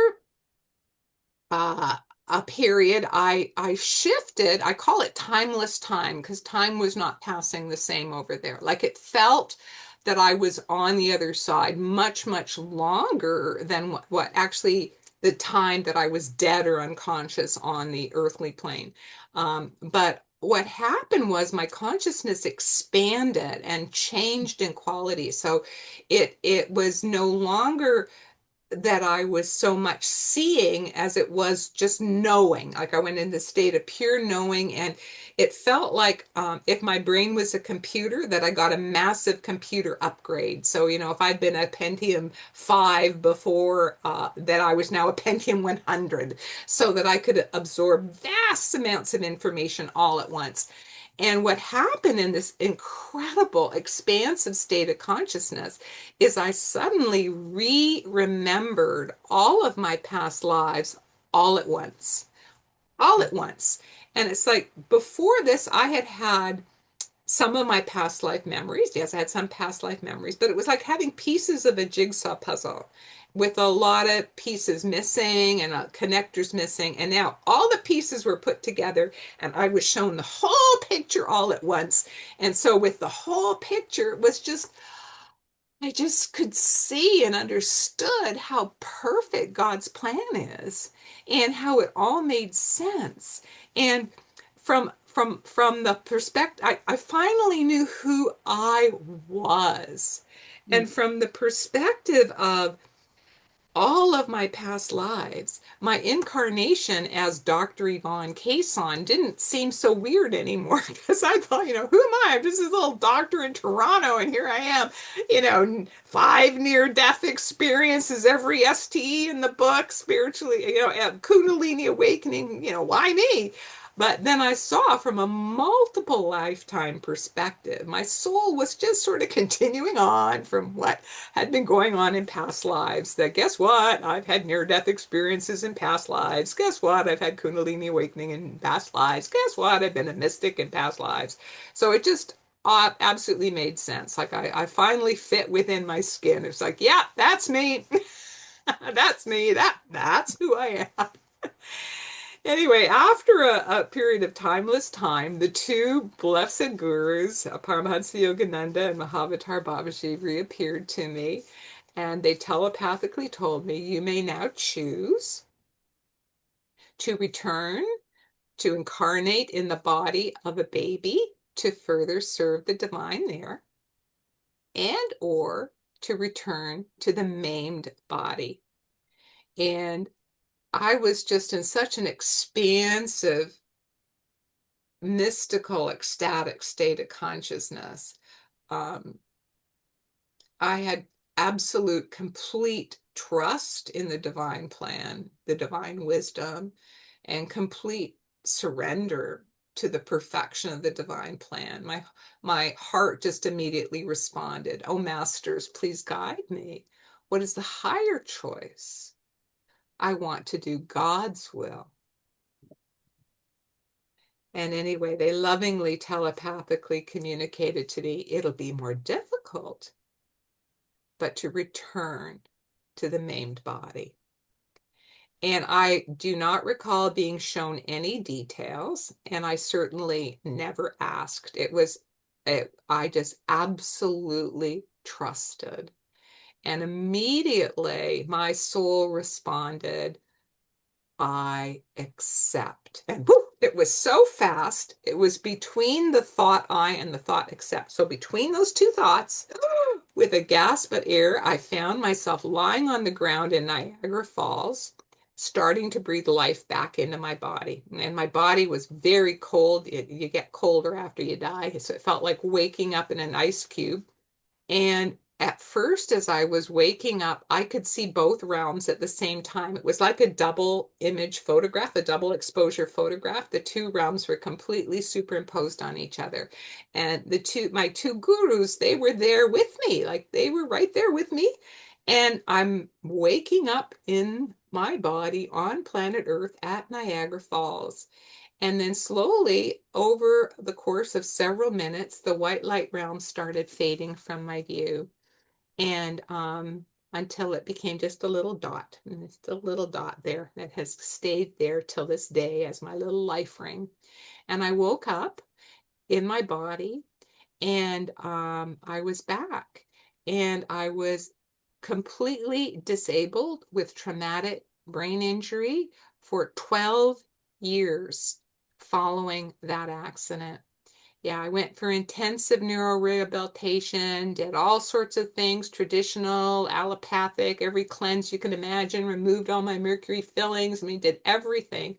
uh, a period, I shifted. I call it timeless time because time was not passing the same over there. Like it felt that I was on the other side much, much longer than what actually the time that I was dead or unconscious on the earthly plane. But what happened was my consciousness expanded and changed in quality. So it was no longer that I was so much seeing as it was just knowing. Like I went in the state of pure knowing, and it felt like if my brain was a computer, that I got a massive computer upgrade. So, if I'd been a Pentium 5 before, that I was now a Pentium 100, so that I could absorb vast amounts of information all at once. And what happened in this incredible expansive state of consciousness is I suddenly remembered all of my past lives all at once, all at once. And it's like before this, I had had some of my past life memories. Yes, I had some past life memories, but it was like having pieces of a jigsaw puzzle with a lot of pieces missing and connectors missing. And now all the pieces were put together and I was shown the whole picture all at once. And so with the whole picture, it was just, I just could see and understood how perfect God's plan is and how it all made sense. And from the perspective, I finally knew who I was. And from the perspective of all of my past lives, my incarnation as Dr. Yvonne Kason didn't seem so weird anymore because I thought, who am I? I'm just this little doctor in Toronto, and here I am, 5 near-death experiences, every STE in the book, spiritually, Kundalini awakening, why me? But then I saw from a multiple lifetime perspective, my soul was just sort of continuing on from what had been going on in past lives. That guess what? I've had near-death experiences in past lives. Guess what? I've had Kundalini awakening in past lives. Guess what? I've been a mystic in past lives. So it just absolutely made sense. Like I finally fit within my skin. It's like, yeah, that's me. That's me. That's who I am. Anyway, after a period of timeless time, the two blessed gurus, Paramahansa Yogananda and Mahavatar Babaji, reappeared to me, and they telepathically told me, you may now choose to return to incarnate in the body of a baby to further serve the divine there, and or to return to the maimed body. And I was just in such an expansive, mystical, ecstatic state of consciousness. Um, I had absolute, complete trust in the divine plan, the divine wisdom, and complete surrender to the perfection of the divine plan. My heart just immediately responded, oh, masters, please guide me. What is the higher choice? I want to do God's will. And anyway, they lovingly telepathically communicated to me, it'll be more difficult, but to return to the maimed body. And I do not recall being shown any details, and I certainly never asked. I just absolutely trusted. And immediately my soul responded, I accept. And whoop, it was so fast. It was between the thought I and the thought accept. So between those two thoughts, with a gasp of air, I found myself lying on the ground in Niagara Falls, starting to breathe life back into my body. And my body was very cold. You get colder after you die. So it felt like waking up in an ice cube. And at first, as I was waking up, I could see both realms at the same time. It was like a double image photograph, a double exposure photograph. The two realms were completely superimposed on each other. And my two gurus, they were there with me, like they were right there with me. And I'm waking up in my body on planet Earth at Niagara Falls. And then slowly, over the course of several minutes, the white light realm started fading from my view. And until it became just a little dot. And it's a little dot there that has stayed there till this day as my little life ring. And I woke up in my body, and I was back. And I was completely disabled with traumatic brain injury for 12 years following that accident. Yeah, I went for intensive neurorehabilitation, did all sorts of things, traditional, allopathic, every cleanse you can imagine, removed all my mercury fillings. I mean, did everything.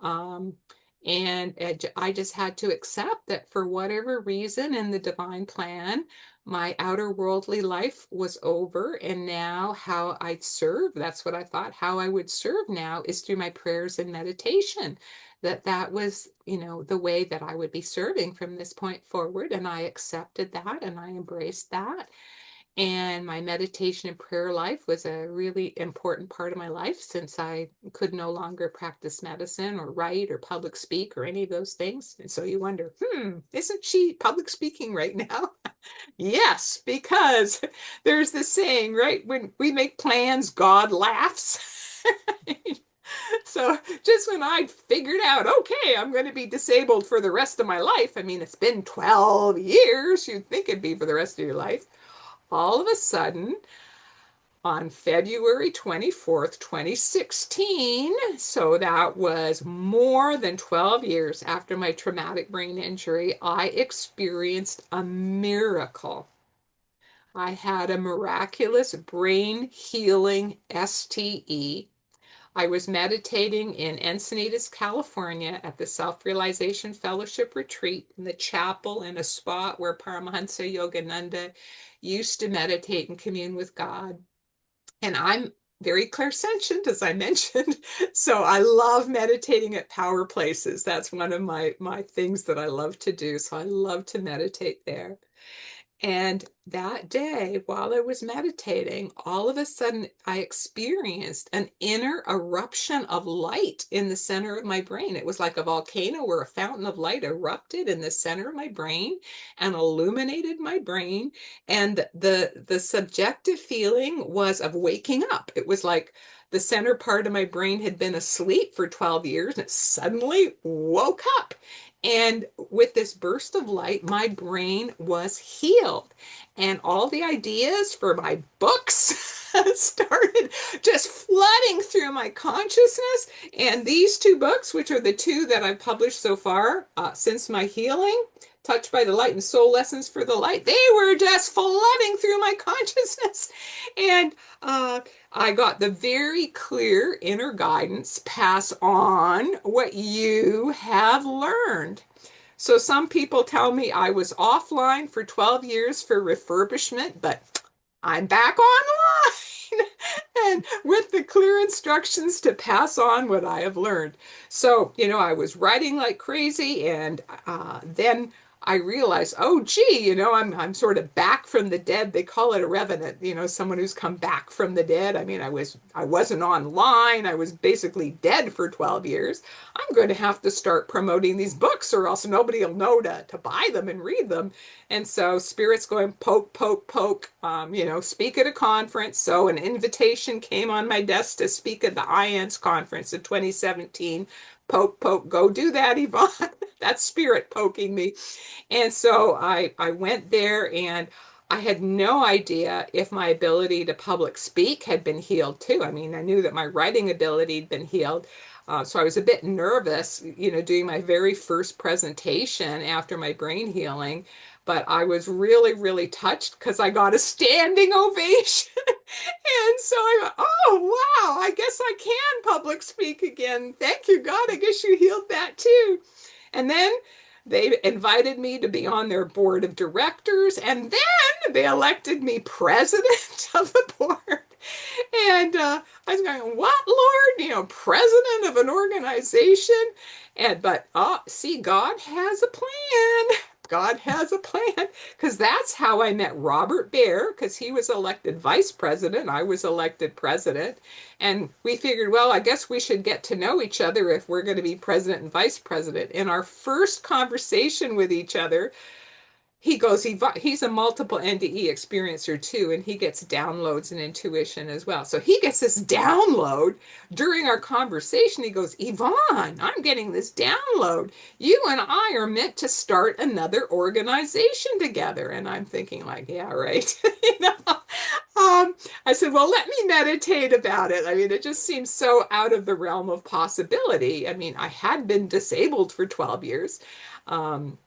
Um, and I just had to accept that for whatever reason in the divine plan, my outer worldly life was over. And now how I'd serve, that's what I thought, how I would serve now is through my prayers and meditation. That was, the way that I would be serving from this point forward. And I accepted that and I embraced that. And my meditation and prayer life was a really important part of my life since I could no longer practice medicine or write or public speak or any of those things. And so you wonder, isn't she public speaking right now? Yes, because there's this saying, right? When we make plans, God laughs. So just when I'd figured out, okay, I'm going to be disabled for the rest of my life. I mean, it's been 12 years. You'd think it'd be for the rest of your life. All of a sudden, on February 24th, 2016, so that was more than 12 years after my traumatic brain injury, I experienced a miracle. I had a miraculous brain healing STE. I was meditating in Encinitas, California at the Self-Realization Fellowship Retreat in the chapel in a spot where Paramahansa Yogananda used to meditate and commune with God. And I'm very clairsentient, as I mentioned. So I love meditating at power places. That's one of my things that I love to do. So I love to meditate there. And that day, while I was meditating, all of a sudden I experienced an inner eruption of light in the center of my brain. It was like a volcano where a fountain of light erupted in the center of my brain and illuminated my brain. And the subjective feeling was of waking up. It was like the center part of my brain had been asleep for 12 years and it suddenly woke up. And with this burst of light, my brain was healed. And all the ideas for my books started just flooding through my consciousness. And these two books, which are the two that I've published so far since my healing, Touched by the Light and Soul Lessons for the Light, they were just flooding through my consciousness. And I got the very clear inner guidance: pass on what you have learned. So some people tell me I was offline for 12 years for refurbishment, but I'm back online and with the clear instructions to pass on what I have learned. So, I was writing like crazy, and then I realized, oh, gee, I'm sort of back from the dead. They call it a revenant, someone who's come back from the dead. I mean, I wasn't online. I was basically dead for 12 years. I'm going to have to start promoting these books, or else nobody will know to buy them and read them. And so Spirit's going poke, poke, poke, speak at a conference. So an invitation came on my desk to speak at the IANS conference in 2017. Poke, poke, go do that, Yvonne. That's Spirit poking me. And so I went there, and I had no idea if my ability to public speak had been healed too. I mean, I knew that my writing ability had been healed. So I was a bit nervous, doing my very first presentation after my brain healing. But I was really, really touched because I got a standing ovation. And so I went, oh, wow, I guess I can public speak again. Thank you, God. I guess you healed that too. And then they invited me to be on their board of directors, and then they elected me president of the board. And I was going, what, Lord? President of an organization? But see, God has a plan. God has a plan, because that's how I met Robert Baer, because he was elected vice president. I was elected president. And we figured, well, I guess we should get to know each other if we're going to be president and vice president. In our first conversation with each other, he goes, he's a multiple NDE experiencer too, and he gets downloads and intuition as well. So he gets this download during our conversation. He goes, Yvonne, I'm getting this download. You and I are meant to start another organization together. And I'm thinking like, yeah, right. I said, well, let me meditate about it. I mean, it just seems so out of the realm of possibility. I mean, I had been disabled for 12 years. Um,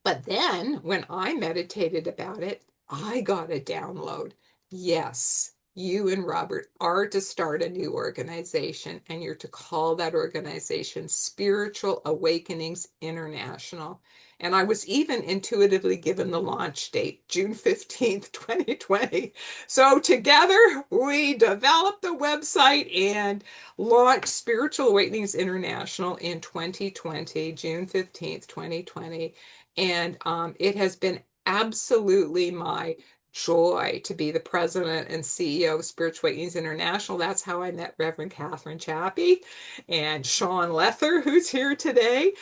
but then when I meditated about it, I got a download. Yes, you and Robert are to start a new organization, and you're to call that organization Spiritual Awakenings International. And I was even intuitively given the launch date, June 15th, 2020. So together we developed the website and launched Spiritual Awakenings International in 2020, June 15th, 2020. And it has been absolutely my joy to be the president and CEO of Spiritual Awakenings International. That's how I met Reverend Catherine Chappie and Sean Lether, who's here today,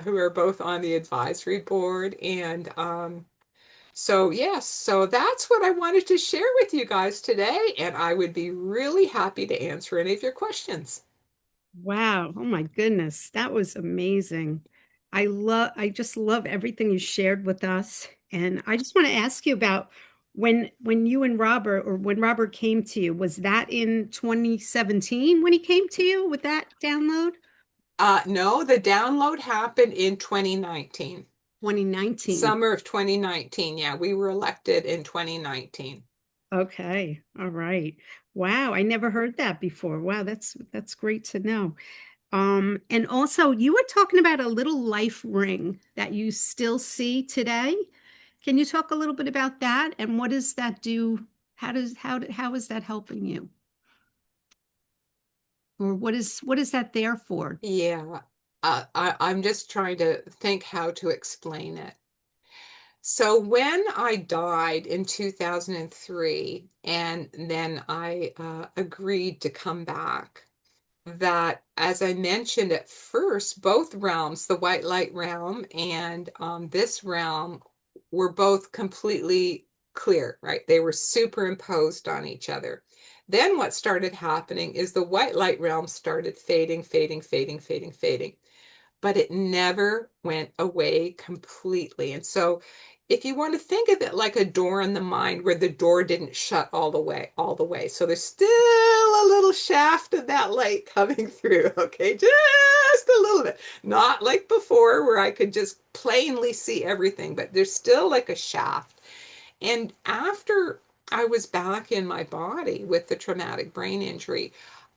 who are both on the advisory board. And so, yes, so that's what I wanted to share with you guys today. And I would be really happy to answer any of your questions. Wow. Oh my goodness. That was amazing. I just love everything you shared with us. And I just want to ask you about when you and Robert, or when Robert came to you, was that in 2017 when he came to you with that download? No, the download happened in 2019. 2019. Summer of 2019. Yeah, we were elected in 2019. Okay. All right. Wow, I never heard that before. Wow, that's great to know. And also you were talking about a little life ring that you still see today. Can you talk a little bit about that and what does that do? How is that helping you? Or what is that there for? Yeah. I'm just trying to think how to explain it. So when I died in 2003, and then I agreed to come back, that, as I mentioned at first, both realms, the white light realm and this realm, were both completely clear, right? They were superimposed on each other. Then what started happening is the white light realm started fading, fading, fading, fading, fading, but it never went away completely. And so if you want to think of it like a door in the mind where the door didn't shut all the way. So there's still a little shaft of that light coming through, okay? Just a little bit. Not like before where I could just plainly see everything, but there's still like a shaft. And after I was back in my body with the traumatic brain injury,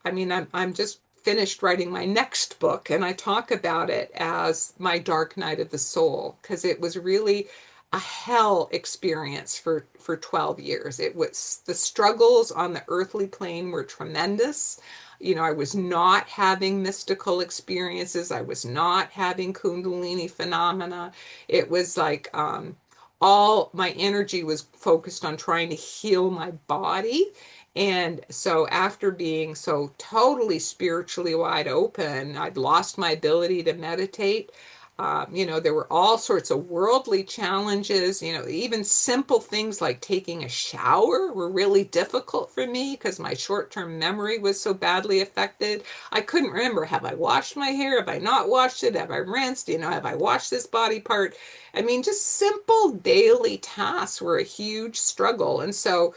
I mean, I'm just finished writing my next book, and I talk about it as my dark night of the soul because it was really a hell experience for 12 years. It was, the struggles on the earthly plane were tremendous. You know, I was not having mystical experiences. I was not having Kundalini phenomena. It was like all my energy was focused on trying to heal my body. And so, after being so totally spiritually wide open, I'd lost my ability to meditate. There were all sorts of worldly challenges. Even simple things like taking a shower were really difficult for me because my short term memory was so badly affected. I couldn't remember, have I washed my hair? Have I not washed it? Have I rinsed? Have I washed this body part? I mean, just simple daily tasks were a huge struggle. And so,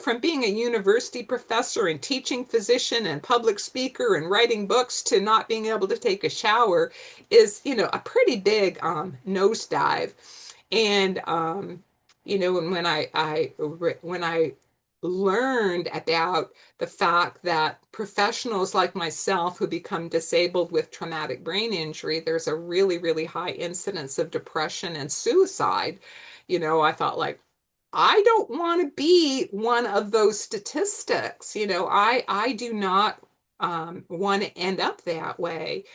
from being a university professor and teaching physician and public speaker and writing books to not being able to take a shower is, a pretty big nosedive. And and when I learned about the fact that professionals like myself who become disabled with traumatic brain injury, there's a really, really high incidence of depression and suicide. I thought, like, I don't want to be one of those statistics. I do not want to end up that way.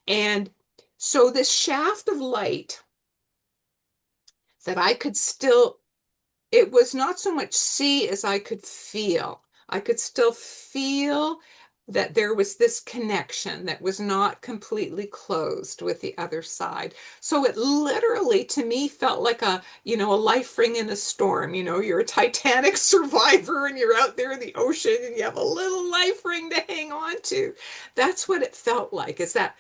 And so this shaft of light that I could still, it was not so much see as I could feel. I could still feel that there was this connection that was not completely closed with the other side. So it literally, to me, felt like a life ring in a storm. You're a Titanic survivor and you're out there in the ocean and you have a little life ring to hang on to. That's what it felt like. Is that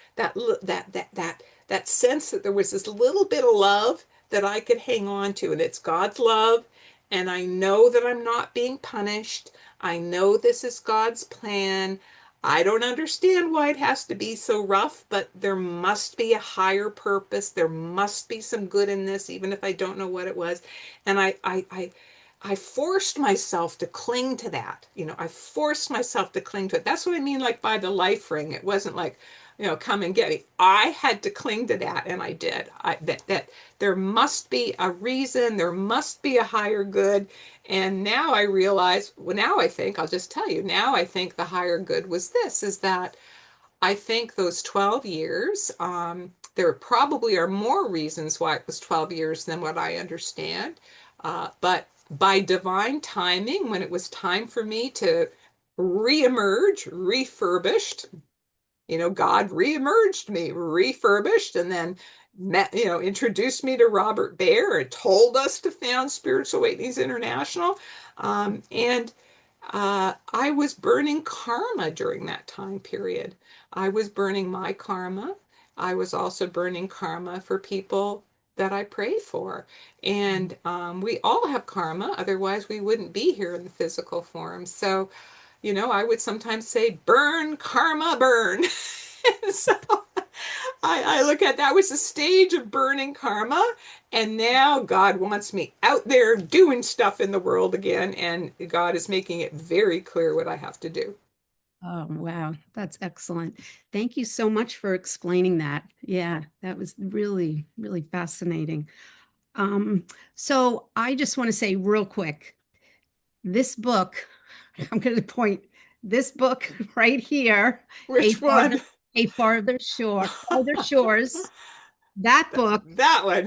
sense that there was this little bit of love that I could hang on to, and it's God's love, and I know that I'm not being punished. I know this is God's plan. I don't understand why it has to be so rough, but there must be a higher purpose. There must be some good in this, even if I don't know what it was. And I forced myself to cling to that. I forced myself to cling to it. That's what I mean, like by the life ring. It wasn't like, come and get me. I had to cling to that, and I did. That there must be a reason. There must be a higher good. And now I realize. Well, now I think I'll just tell you. Now I think the higher good was this: is that I think those 12 years. There probably are more reasons why it was 12 years than what I understand. But by divine timing, when it was time for me to reemerge, refurbished, God reemerged me, refurbished, and then introduced me to Robert Baer and told us to found Spiritual Awakenings International. And I was burning karma during that time period. I was burning my karma. I was also burning karma for people that I pray for. And we all have karma, otherwise, we wouldn't be here in the physical form. So, I would sometimes say, burn, karma, burn. So I look at that was the stage of burning karma. And now God wants me out there doing stuff in the world again. And God is making it very clear what I have to do. Oh, wow. That's excellent. Thank you so much for explaining that. Yeah, that was really, really fascinating. Um, so I just want to say real quick, this book, I'm going to point this book right here, a Which farther one? a farther shores. That book, That one.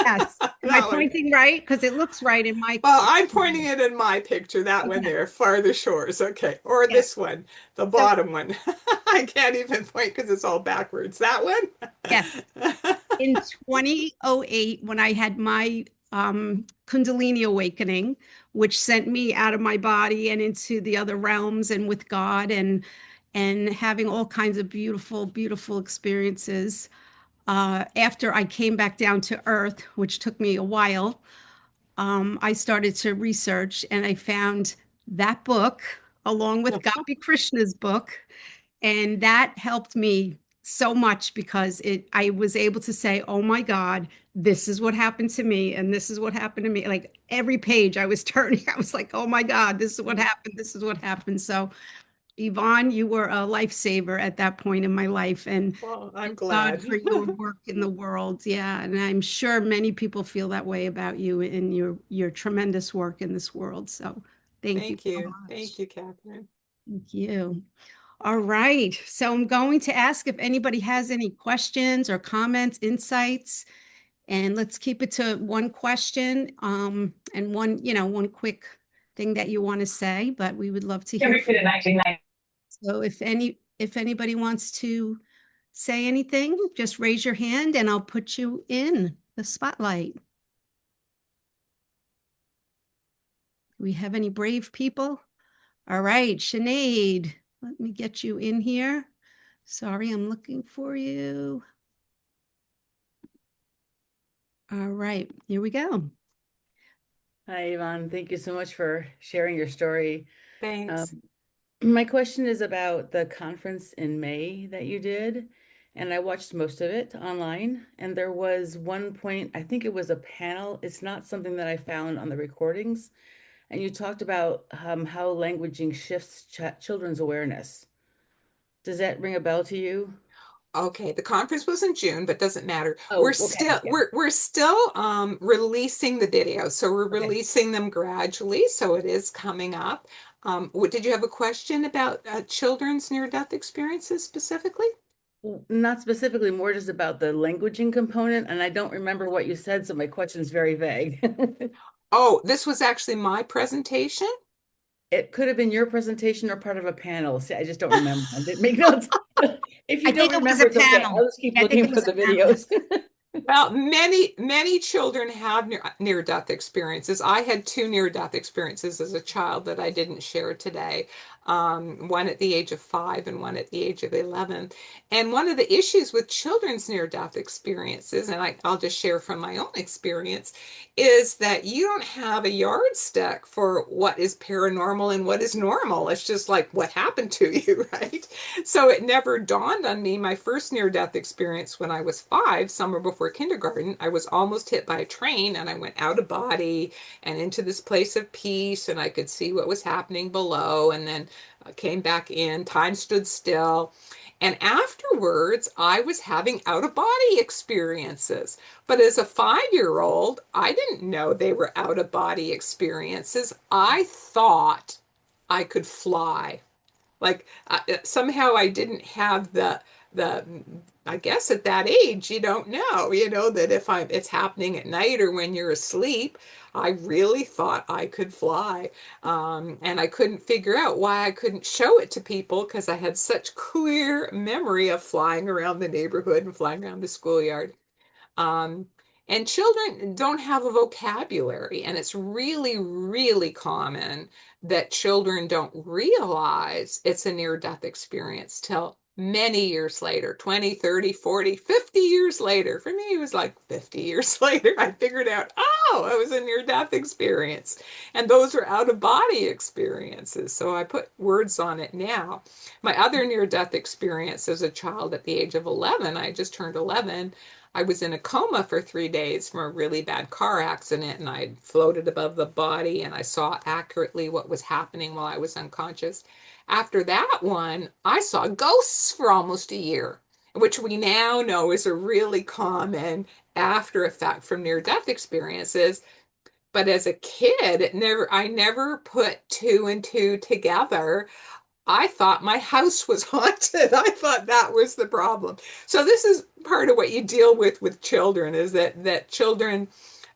yes. Am I That one. pointing right? Because it looks right in my. Well, I'm pointing it in my picture, that one Okay. there, farther shores. Okay. Or Yeah. this one, the So bottom one. I can't even point because it's all backwards. That yes, one? in 2008, when I had my Kundalini awakening, which sent me out of my body and into the other realms and with God and having all kinds of beautiful, beautiful experiences. After I came back down to earth, which took me a while, I started to research and I found that book along with Gapi Krishna's book. And that helped me so much because I was able to say, oh my God, this is what happened to me. And this is what happened to me. Like every page I was turning, I was like, oh my God, this is what happened. This is what happened. So Yvonne, you were a lifesaver at that point in my life. And Well, I'm God glad. for your work in the world. Yeah, and I'm sure many people feel that way about you and your tremendous work in this world. So thank you Thank so you. much. Thank you, Catherine. Thank you. All right. So I'm going to ask if anybody has any questions or comments, insights, and let's keep it to one question and one quick thing that you want to say, but we would love to hear from you. So if anybody wants to say anything, just raise your hand and I'll put you in the spotlight. Do we have any brave people? All right, Sinead, let me get you in here. Sorry, I'm looking for you. All right, here we go. Hi, Yvonne. Thank you so much for sharing your story. Thanks. Um, my question is about the conference in May that you did, and I watched most of it online. And there was one point, I think it was a panel. It's not something that I found on the recordings. And you talked about how languaging shifts children's awareness. Does that ring a bell to you? Okay, the conference was in June, but doesn't matter. We're Oh, okay. still Yeah. we're still releasing the videos, so we're Okay. releasing them gradually. So it is coming up. Did you have a question about children's near-death experiences specifically? Not specifically, more just about the languaging component. And I don't remember what you said, so my question's very vague. Oh, this was actually my presentation. It could have been your presentation or part of a panel. See, I just don't remember. I didn't make notes. If I you don't think it was a remember, it's okay. panel. I'll just keep Yeah, I think looking it for was a the panel. videos. Well, many children have near-death experiences. I had two near-death experiences as a child that I didn't share today. One at the age of 5 and one at the age of 11. And one of the issues with children's near-death experiences, and I'll just share from my own experience, is that you don't have a yardstick for what is paranormal and what is normal. It's just like what happened to you, right? So it never dawned on me. My first near-death experience when I was 5, summer before kindergarten, I was almost hit by a train and I went out of body and into this place of peace and I could see what was happening below and then came back in. Time stood still. And afterwards, I was having out of body experiences. But as a 5-year-old, I didn't know they were out of body experiences. I thought I could fly. Like somehow I didn't have the I guess at that age you don't know, that if it's happening at night or when you're asleep. I really thought I could fly, and I couldn't figure out why I couldn't show it to people because I had such clear memory of flying around the neighborhood and flying around the schoolyard. Um, and children don't have a vocabulary, and it's really, really common that children don't realize it's a near-death experience till many years later, 20, 30, 40, 50 years later. For me, it was like 50 years later, I figured out, oh, it was a near-death experience. And those are out-of-body experiences. So I put words on it now. My other near-death experience as a child at the age of 11, I just turned 11. I was in a coma for 3 days from a really bad car accident, and I floated above the body and I saw accurately what was happening while I was unconscious. After that one, I saw ghosts for almost a year, which we now know is a really common after effect from near death experiences. But as a kid, I never put two and two together I thought my house was haunted. I thought that was the problem. So this is part of what you deal with children, is that children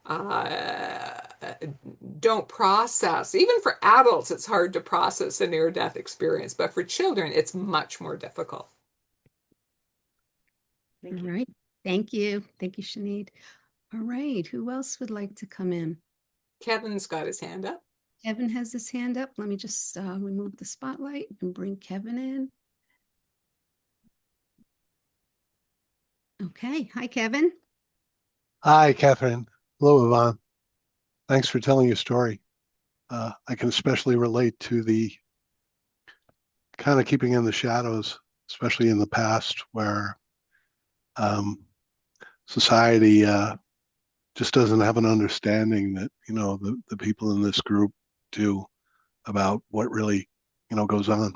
uh, don't process. Even for adults, it's hard to process a near-death experience, but for children, it's much more difficult. All Thank you. right. Thank you. Thank you, Sinead. All right. Who else would like to come in? Kevin's got his hand up. Kevin has his hand up. Let me just remove the spotlight and bring Kevin in. Okay. Hi, Kevin. Hi, Catherine. Hello, Yvonne. Thanks for telling your story. I can especially relate to the kind of keeping in the shadows, especially in the past, where um, society just doesn't have an understanding that, the people in this group do about what really, goes on,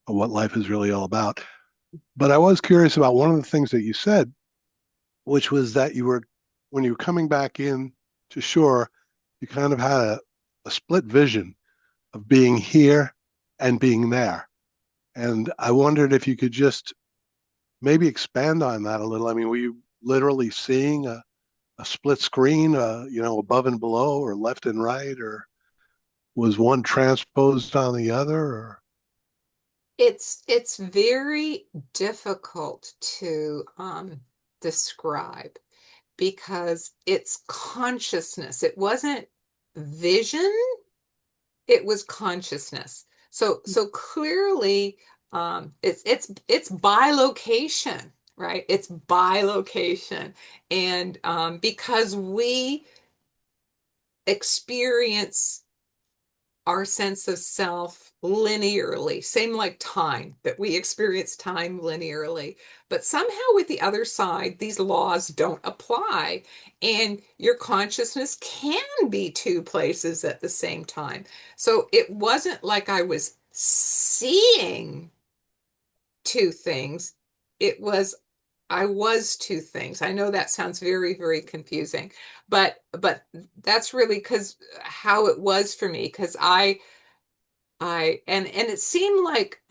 or what life is really all about. But I was curious about one of the things that you said, which was that when you were coming back in to shore, you kind of had a split vision of being here and being there. And I wondered if you could just maybe expand on that a little. I mean, were you literally seeing a split screen, above and below, or left and right, or was one transposed on the other? Or It's very difficult to describe because it's consciousness. It wasn't vision, it was consciousness. So clearly, it's by location, right? It's by location, and because we experience our sense of self linearly, same like time, that we experience time linearly. But somehow with the other side, these laws don't apply. And your consciousness can be two places at the same time. So it wasn't like I was seeing two things. I was two things. I know that sounds very, very confusing, but that's really because how it was for me, because and it seemed like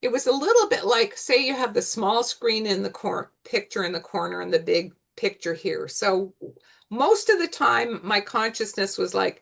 it was a little bit like, say you have the small screen in the picture in the corner and the big picture here. So most of the time my consciousness was like,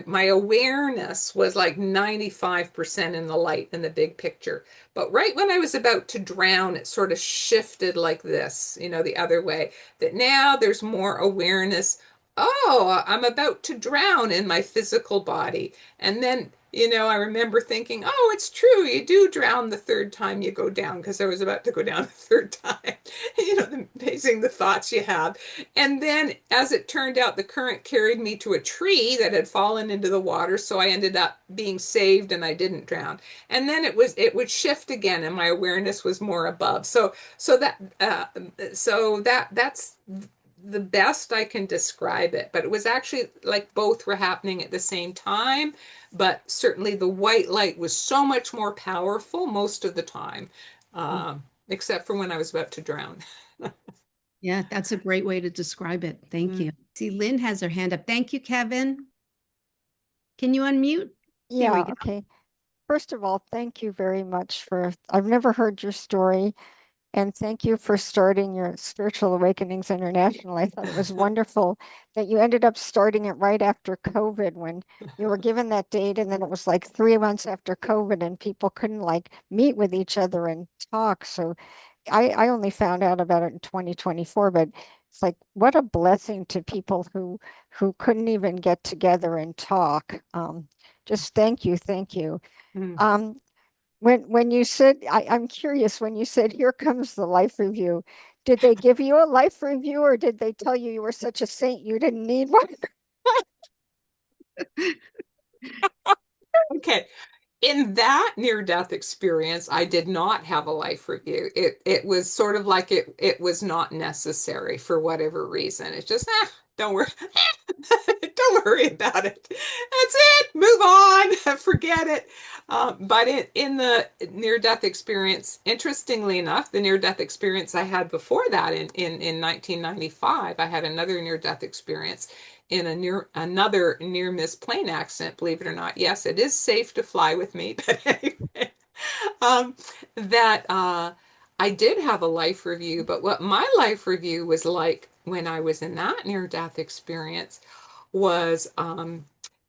my awareness was like 95% in the light in the big picture. But right when I was about to drown, it sort of shifted like this, the other way, that now there's more awareness. Oh, I'm about to drown in my physical body. And then, I remember thinking, oh, it's true. You do drown the third time you go down, because I was about to go down the third time. Amazing the thoughts you have. And then, as it turned out, the current carried me to a tree that had fallen into the water. So I ended up being saved and I didn't drown. And then it would shift again and my awareness was more above. That's the best I can describe it. But it was actually like both were happening at the same time. But certainly the white light was so much more powerful most of the time, except for when I was about to drown. Yeah, that's a great way to describe it. Thank you. Mm. See, Lynn has her hand up. Thank you, Kevin. Can you unmute? There we Yeah, go. okay. First of all, thank you very much I've never heard your story, and thank you for starting your Spiritual Awakenings International. I thought it was wonderful that you ended up starting it right after COVID, when you were given that date, and then it was like 3 months after COVID and people couldn't like meet with each other and talk. So I only found out about it in 2024, but it's like what a blessing to people who couldn't even get together and talk. Just thank you, thank you. Mm. Um, when you said, I'm curious, when you said, here comes the life review, did they give you a life review, or did they tell you were such a saint you didn't need one? Okay. In that near-death experience, I did not have a life review. It was sort of like it was not necessary for whatever reason. It's just, don't worry. Don't worry about it. That's it. Move on. Forget it. But in the near-death experience, interestingly enough, the near-death experience I had before that in 1995, I had another near-death experience. in another near miss plane accident, believe it or not. Yes, it is safe to fly with me, but anyway, um, that I did have a life review. But what my life review was like when I was in that near death experience was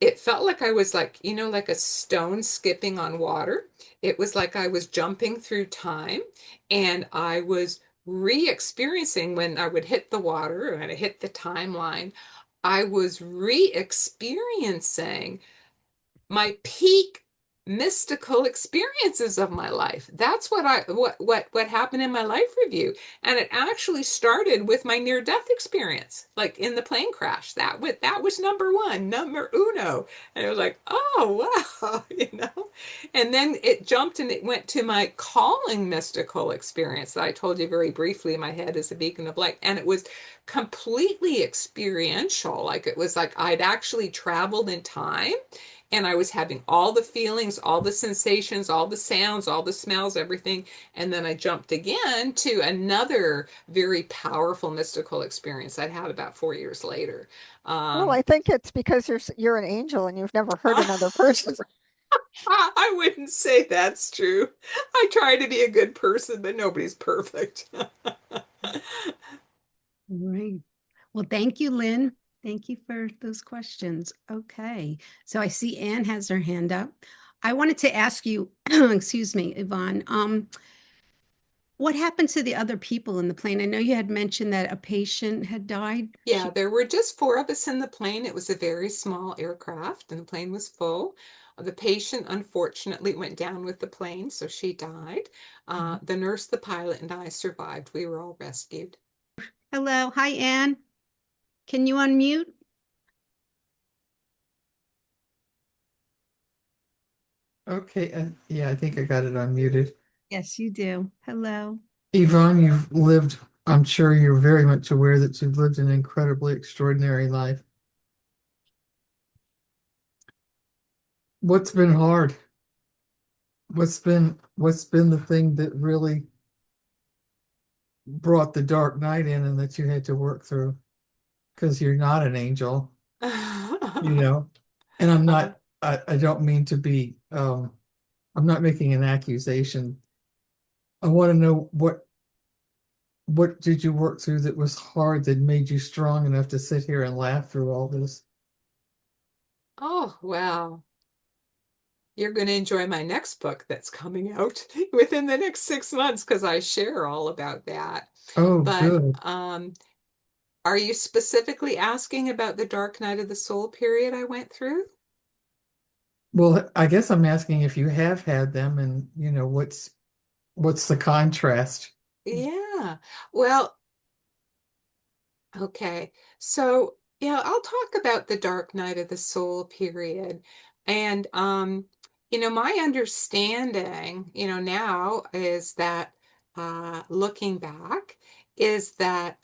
it felt like I was like, like a stone skipping on water. It was like I was jumping through time, and I was re-experiencing when I would hit the water and I hit the timeline. I was re-experiencing my peak mystical experiences of my life. That's what happened in my life review. And it actually started with my near death experience, like in the plane crash. That was number one, number uno. And it was like, oh wow, And then it jumped and it went to my calling mystical experience that I told you very briefly. My head is a beacon of light. And it was completely experiential. Like it was like I'd actually traveled in time, and I was having all the feelings, all the sensations, all the sounds, all the smells, everything. And then I jumped again to another very powerful mystical experience I'd had about 4 years later. Well, Um, I think it's because you're an angel and you've never hurt another person. I wouldn't say that's true. I try to be a good person, but nobody's perfect. Right. Well, thank you, Lynn. Thank you for those questions. Okay. So I see Anne has her hand up. I wanted to ask you, excuse me, Yvonne, what happened to the other people in the plane? I know you had mentioned that a patient had died. Yeah, there were just four of us in the plane. It was a very small aircraft, and the plane was full. The patient unfortunately went down with the plane, so she died. The nurse, the pilot, and I survived. We were all rescued. Hello. Hi, Anne. Can you unmute? Okay, yeah, I think I got it unmuted. Yes, you do. Hello. Yvonne, you've lived, I'm sure you're very much aware that you've lived an incredibly extraordinary life. What's been hard? What's been the thing that really brought the dark night in and that you had to work through? Because you're not an angel, you know. And I'm Uh, not, I don't mean to be, I'm not making an accusation. I want to know what did you work through that was hard that made you strong enough to sit here and laugh through all this? oh, wow. You're going to enjoy my next book that's coming out within the next 6 months because I share all about that. Oh, But good. are you specifically asking about the dark night of the soul period I went through? Well, I guess I'm asking if you have had them and what's the contrast? Yeah. Well, okay. So, yeah, I'll talk about the dark night of the soul period. And my understanding, now is that looking back is that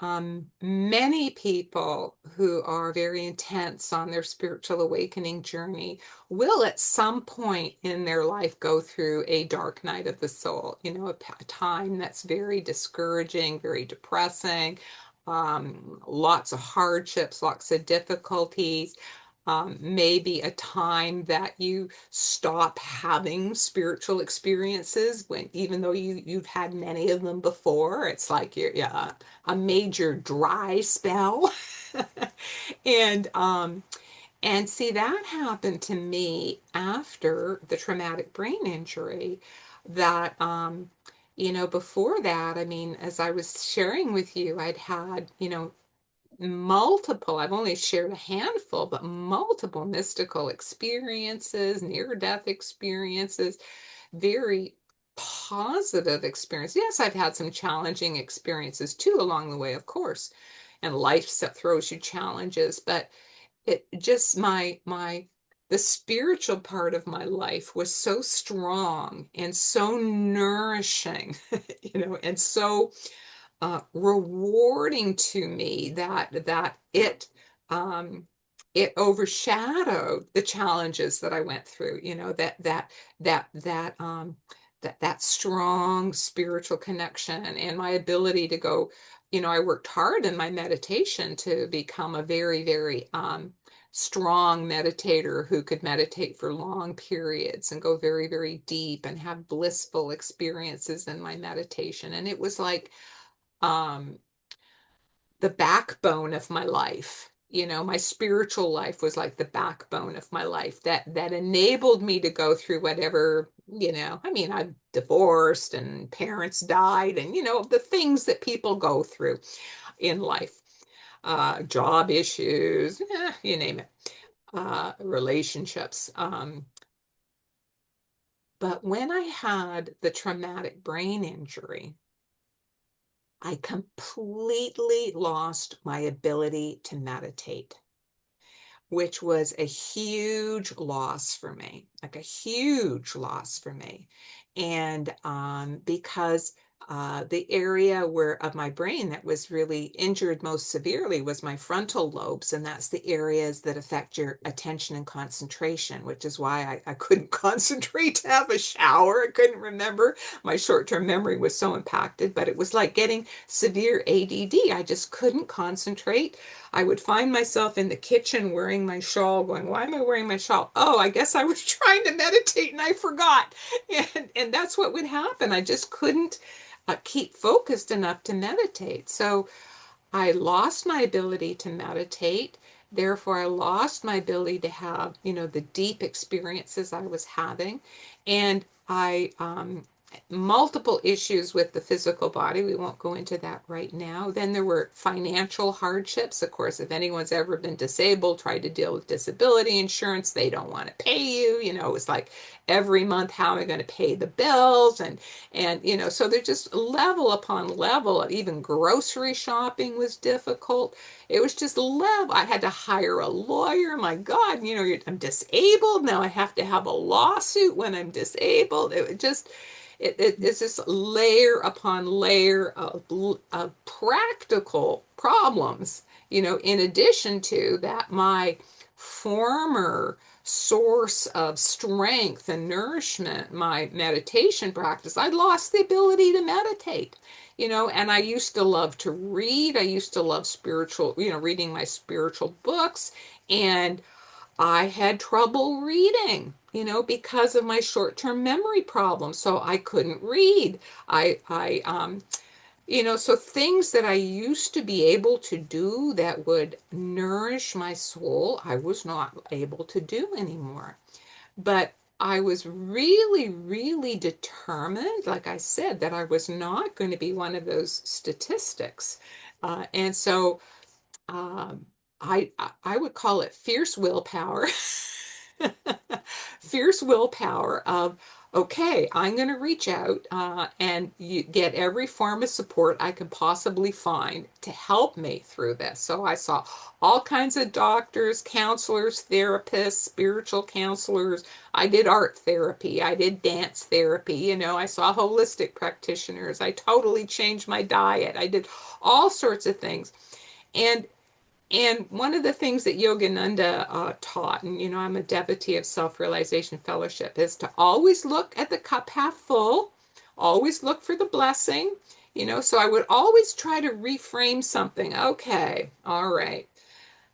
many people who are very intense on their spiritual awakening journey will at some point in their life go through a dark night of the soul, a time that's very discouraging, very depressing, lots of hardships, lots of difficulties, maybe a time that you stop having spiritual experiences when even though you've had many of them before. It's like you're, yeah, a major dry spell. And see, that happened to me after the traumatic brain injury. That before that, I mean, as I was sharing with you, I'd had multiple, I've only shared a handful, but multiple mystical experiences, near death experiences, very positive experience. Yes, I've had some challenging experiences too along the way, of course, and life throws you challenges, but it just the spiritual part of my life was so strong and so nourishing, and so rewarding to me that it overshadowed the challenges that I went through. That that strong spiritual connection and my ability to go, I worked hard in my meditation to become a very, very strong meditator who could meditate for long periods and go very, very deep and have blissful experiences in my meditation. And it was like the backbone of my life. My spiritual life was like the backbone of my life that enabled me to go through whatever, I'm divorced and parents died and, the things that people go through in life, job issues, you name it, relationships. But when I had the traumatic brain injury, I completely lost my ability to meditate, which was a huge loss for me, like a huge loss for me. And because the area of my brain that was really injured most severely was my frontal lobes, and that's the areas that affect your attention and concentration, which is why I couldn't concentrate to have a shower. I couldn't remember. My short-term memory was so impacted, but it was like getting severe ADD. I just couldn't concentrate. I would find myself in the kitchen wearing my shawl, going, why am I wearing my shawl? Oh, I guess I was trying to meditate and I forgot. And that's what would happen. I just couldn't keep focused enough to meditate. So I lost my ability to meditate. Therefore, I lost my ability to have, the deep experiences I was having. And I multiple issues with the physical body. We won't go into that right now. Then there were financial hardships. Of course, if anyone's ever been disabled, tried to deal with disability insurance, they don't want to pay you. It was like every month, how am I going to pay the bills? And so they're just level upon level. Even grocery shopping was difficult. It was just level. I had to hire a lawyer. My God, I'm disabled. Now I have to have a lawsuit when I'm disabled. It's just layer upon layer of practical problems, in addition to that, my former source of strength and nourishment, my meditation practice, I lost the ability to meditate, and I used to love to read. I used to love reading my spiritual books, and I had trouble reading, because of my short-term memory problems. So I couldn't read. So things that I used to be able to do that would nourish my soul, I was not able to do anymore. But I was really, really determined, like I said, that I was not going to be one of those statistics. And so I would call it fierce willpower. Fierce willpower of, okay, I'm going to reach out and get every form of support I can possibly find to help me through this. So I saw all kinds of doctors, counselors, therapists, spiritual counselors. I did art therapy. I did dance therapy. I saw holistic practitioners. I totally changed my diet. I did all sorts of things. And one of the things that Yogananda taught, and I'm a devotee of Self-Realization Fellowship, is to always look at the cup half full, always look for the blessing, so I would always try to reframe something. Okay, all right,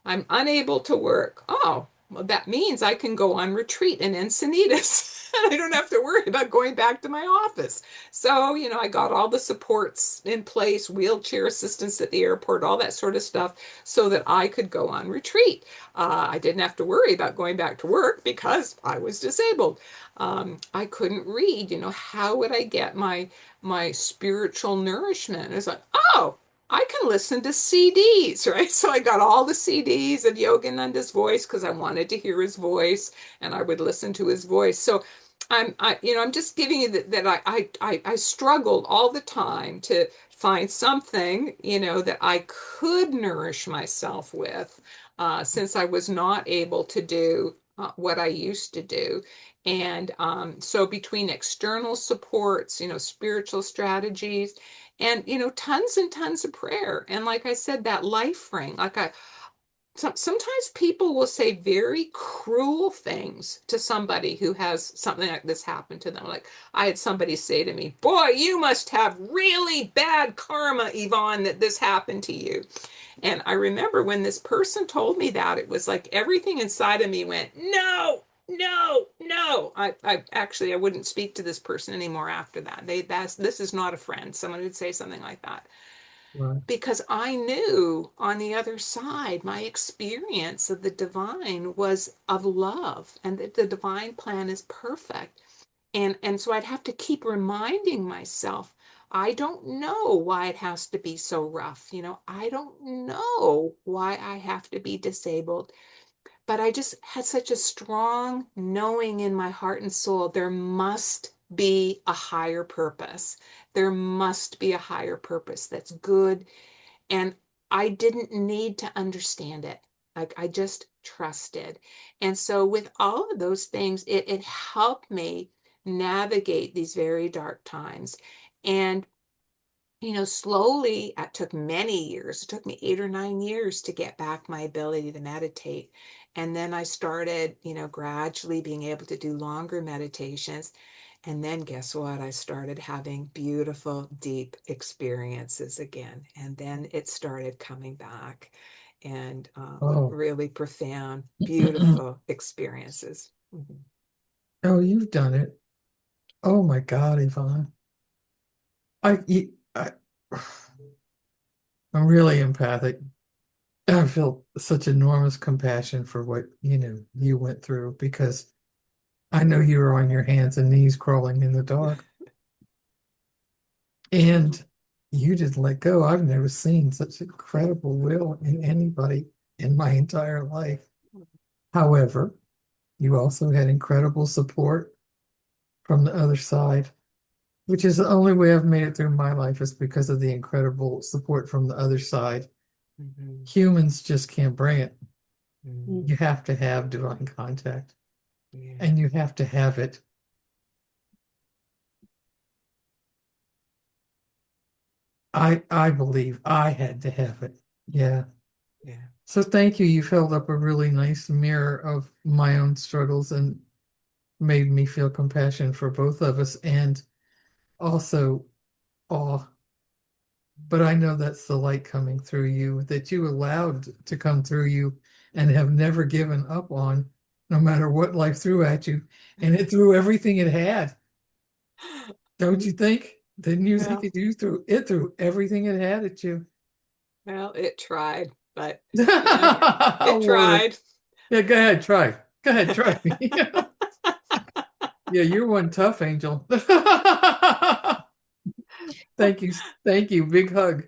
I'm unable to work. Oh, well, that means I can go on retreat in Encinitas. I don't have to worry about going back to my office. So, I got all the supports in place, wheelchair assistance at the airport, all that sort of stuff, so that I could go on retreat. I didn't have to worry about going back to work because I was disabled. I couldn't read. How would I get my spiritual nourishment? It's like, oh, I can listen to CDs, right? So I got all the CDs of Yogananda's voice because I wanted to hear his voice, and I would listen to his voice. So I'm just giving you that I struggled all the time to find something, that I could nourish myself with, since I was not able to do what I used to do. And so between external supports, spiritual strategies, and tons and tons of prayer, and like I said, that life ring, like sometimes people will say very cruel things to somebody who has something like this happen to them. Like I had somebody say to me, "Boy, you must have really bad karma, Yvonne, that this happened to you." And I remember when this person told me that, it was like everything inside of me went, "No, no, no." I wouldn't speak to this person anymore after that. This is not a friend. Someone would say something like that. Right. Because I knew on the other side, my experience of the divine was of love, and that the divine plan is perfect. And so I'd have to keep reminding myself, I don't know why it has to be so rough. I don't know why I have to be disabled. But I just had such a strong knowing in my heart and soul, there must be a higher purpose. There must be a higher purpose that's good, and I didn't need to understand it. Like I just trusted. And so with all of those things, it helped me navigate these very dark times. And slowly, it took many years. It took me 8 or 9 years to get back my ability to meditate. And then I started, gradually being able to do longer meditations. And then guess what? I started having beautiful, deep experiences again. And then it started coming back, and Oh. really profound, beautiful experiences. Mhm. Oh, you've done it. Oh my God, Yvonne. I I'm really empathic. I feel such enormous compassion for what, you went through, because I know you were on your hands and knees crawling in the dark, and you didn't let go. I've never seen such incredible will in anybody in my entire life. However, you also had incredible support from the other side, which is the only way I've made it through my life, is because of the incredible support from the other side. Mhm. Humans just can't bring it. Mhm. You have to have divine contact, Yeah. and you have to have it. I believe I had to have it. Yeah. Yeah. So thank you. You've held up a really nice mirror of my own struggles and made me feel compassion for both of us, and also awe. But I know that's the light coming through you, that you allowed to come through you and have never given up on, no matter what life threw at you. And it threw everything it had. Don't you think? Didn't you think Well, it threw everything it had at you? well, it tried, but it Word. tried. Yeah, go ahead, try. Go ahead, try me. Yeah, you're one tough angel. Thank you. Thank you. Big hug.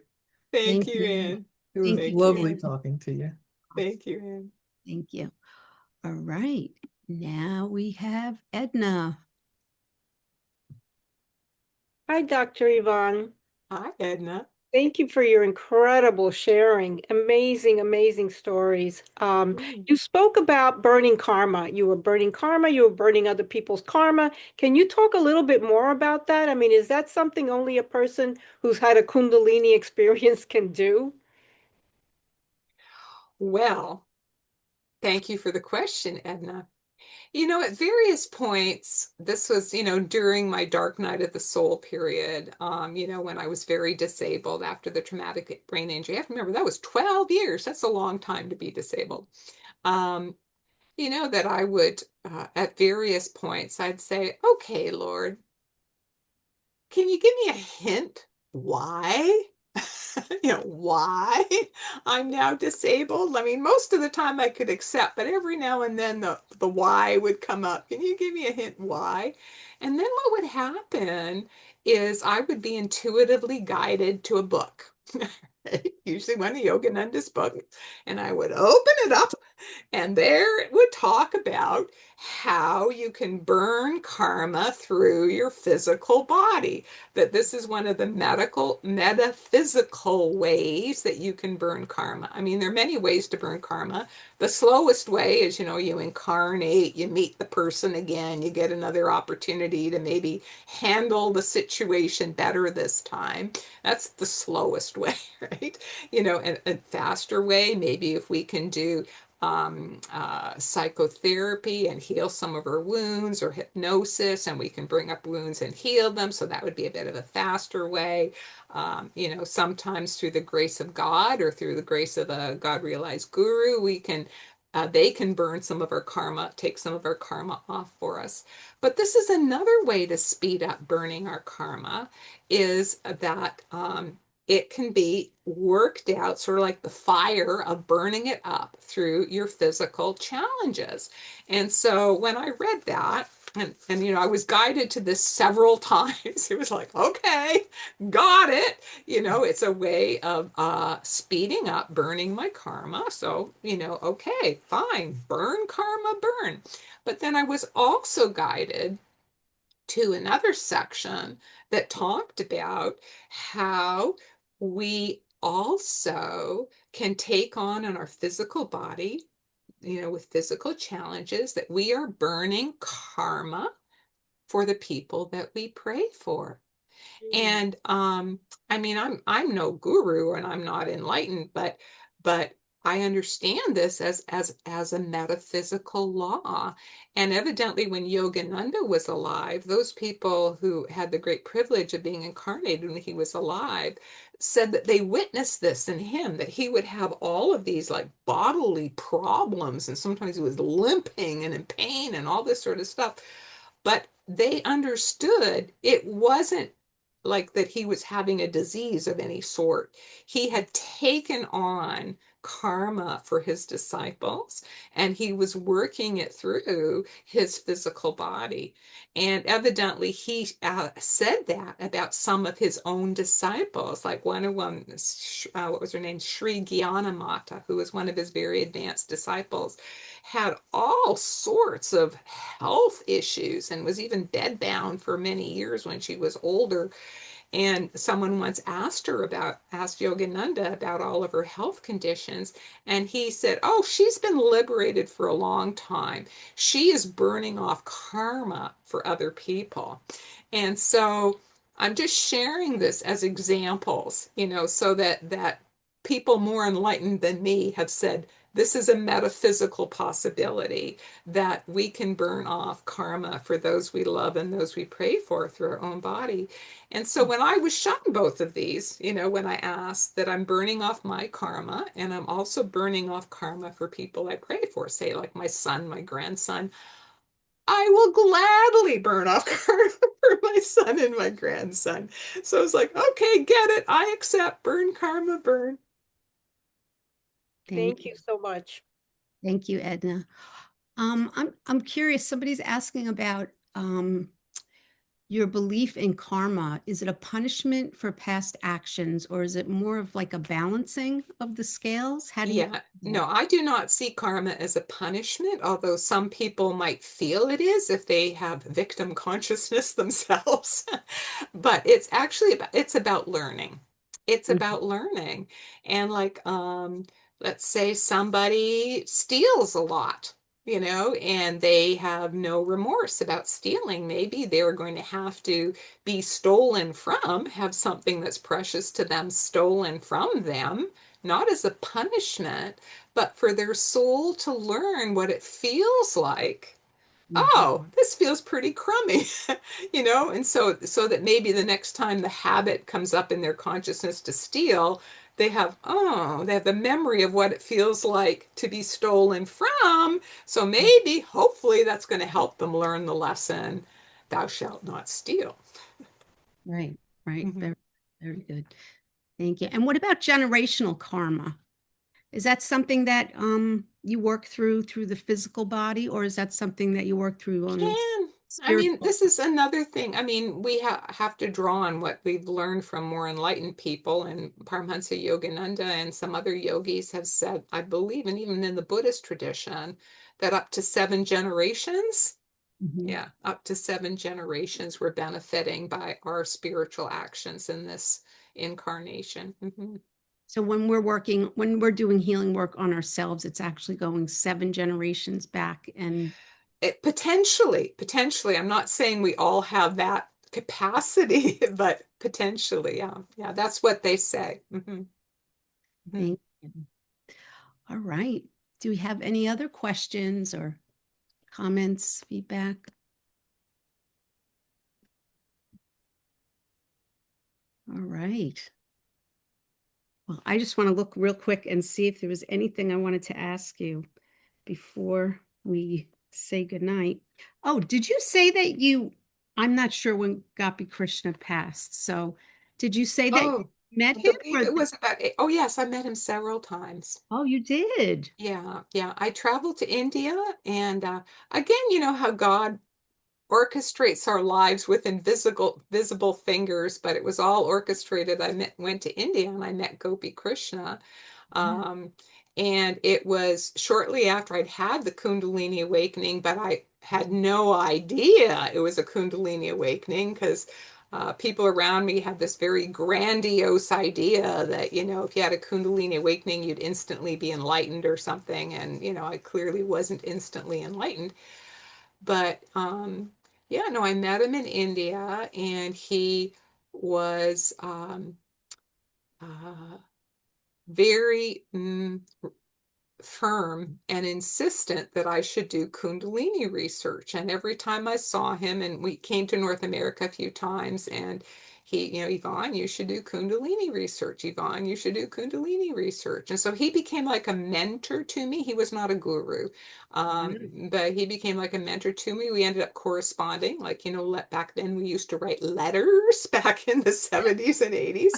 Thank Thank you, you. Ann. It was Thank you, Thank you, lovely Ann. Anne. talking to you. Thank you, Ann. Thank you. All right. Now we have Edna. Hi, Dr. Yvonne. Hi, Edna. Thank you for your incredible sharing. Amazing, amazing stories. Mm. You spoke about burning karma. You were burning karma, you were burning other people's karma. Can you talk a little bit more about that? I mean, is that something only a person who's had a Kundalini experience can do? Well, thank you for the question, Edna. At various points, this was, during my dark night of the soul period, when I was very disabled after the traumatic brain injury. You have to remember that was 12 years. That's a long time to be disabled. Um, that I would, at various points, I'd say, okay, Lord, can you give me a hint why? Why I'm now disabled? I mean, most of the time I could accept, but every now and then the why would come up. Can you give me a hint why? And then what would happen is I would be intuitively guided to a book, usually one of Yogananda's books, and I would open it up And there it would talk about how you can burn karma through your physical body. That this is one of the metaphysical ways that you can burn karma. I mean, there are many ways to burn karma. The slowest way is, you incarnate, you meet the person again, you get another opportunity to maybe handle the situation better this time. That's the slowest way, right? And a faster way, maybe if we can do psychotherapy and heal some of our wounds, or hypnosis, and we can bring up wounds and heal them. So that would be a bit of a faster way. Sometimes through the grace of God or through the grace of a God realized guru, they can burn some of our karma, take some of our karma off for us. But this is another way to speed up burning our karma, is that it can be worked out, sort of like the fire of burning it up through your physical challenges. And so when I read that, and I was guided to this several times. It was like, okay, got it. It's a way of speeding up burning my karma. So, okay, fine, burn karma, burn. But then I was also guided to another section that talked about how we also can take on in our physical body, with physical challenges, that we are burning karma for the people that we pray for. And I mean, I'm no guru and I'm not enlightened, but I understand this as a metaphysical law. And evidently, when Yogananda was alive, those people who had the great privilege of being incarnated when he was alive said that they witnessed this in him, that he would have all of these like bodily problems, and sometimes he was limping and in pain and all this sort of stuff. But they understood it wasn't like that he was having a disease of any sort. He had taken on karma for his disciples, and he was working it through his physical body. And evidently, he said that about some of his own disciples, like one of them, what was her name? Sri Gyanamata, who was one of his very advanced disciples, had all sorts of health issues and was even bedbound for many years when she was older. And someone once asked Yogananda about all of her health conditions. And he said, oh, she's been liberated for a long time. She is burning off karma for other people. And so I'm just sharing this as examples, so that people more enlightened than me have said, this is a metaphysical possibility that we can burn off karma for those we love and those we pray for through our own body. And so when I was shown both of these, when I asked that I'm burning off my karma and I'm also burning off karma for people I pray for, say like my son, my grandson, I will gladly burn off karma for my son and my grandson. So I was like, okay, get it. I accept. Burn karma, burn. Thank you so much. Thank you, Edna. I'm curious. Somebody's asking about your belief in karma. Is it a punishment for past actions, or is it more of like a balancing of the scales? How do you? Yeah, no, I do not see karma as a punishment, although some people might feel it is if they have victim consciousness themselves. But it's about learning. It's Mhm. about learning. And like let's say somebody steals a lot, and they have no remorse about stealing. Maybe they're going to have to be stolen from, have something that's precious to them stolen from them, not as a punishment, but for their soul to learn what it feels like. Mhm. Oh, this feels pretty crummy, and so that maybe the next time the habit comes up in their consciousness to steal, they have the memory of what it feels like to be stolen from. So maybe, hopefully, that's going to help them learn the lesson, thou shalt not steal. Right, right. Mhm. Very, very good. Thank you. And what about generational karma? Is that something that you work through the physical body, or is that something that you work through on the Can I mean, spiritual. this is another thing. I mean, we have to draw on what we've learned from more enlightened people, and Paramahansa Yogananda and some other yogis have said, I believe, and even in the Buddhist tradition, that up to 7 generations, Mhm. yeah, up to 7 generations we're benefiting by our spiritual actions in this incarnation. So when we're doing healing work on ourselves, it's actually going 7 generations back. And Potentially, I'm not saying we all have that capacity, but potentially, yeah, that's what they say. thank you. All right. Do we have any other questions or comments, feedback? All right. Well, I just want to look real quick and see if there was anything I wanted to ask you before we say goodnight. Oh, did you say that I'm not sure when Gopi Krishna passed. So did you say that you Oh, met I him believe or it was about eight. Oh, yes, I met him several times. oh, you did? Yeah. I traveled to India, and again, you know how God orchestrates our lives with invisible visible fingers, but it was all orchestrated. Went to India and I met Gopi Krishna. Yeah. Um, and it was shortly after I'd had the Kundalini awakening, but I had no idea it was a Kundalini awakening because people around me had this very grandiose idea that, you know, if you had a Kundalini awakening, you'd instantly be enlightened or something. And, you know, I clearly wasn't instantly enlightened. But yeah, no, I met him in India, and he was uh, very firm and insistent that I should do Kundalini research. And every time I saw him, and we came to North America a few times, and he, you know, Yvonne, you should do Kundalini research. Yvonne, you should do Kundalini research. And so he became like a mentor to me. He was not a guru, but he became like a mentor to me. We ended up corresponding, like, you know, back then we used to write letters back in the 70s and 80s.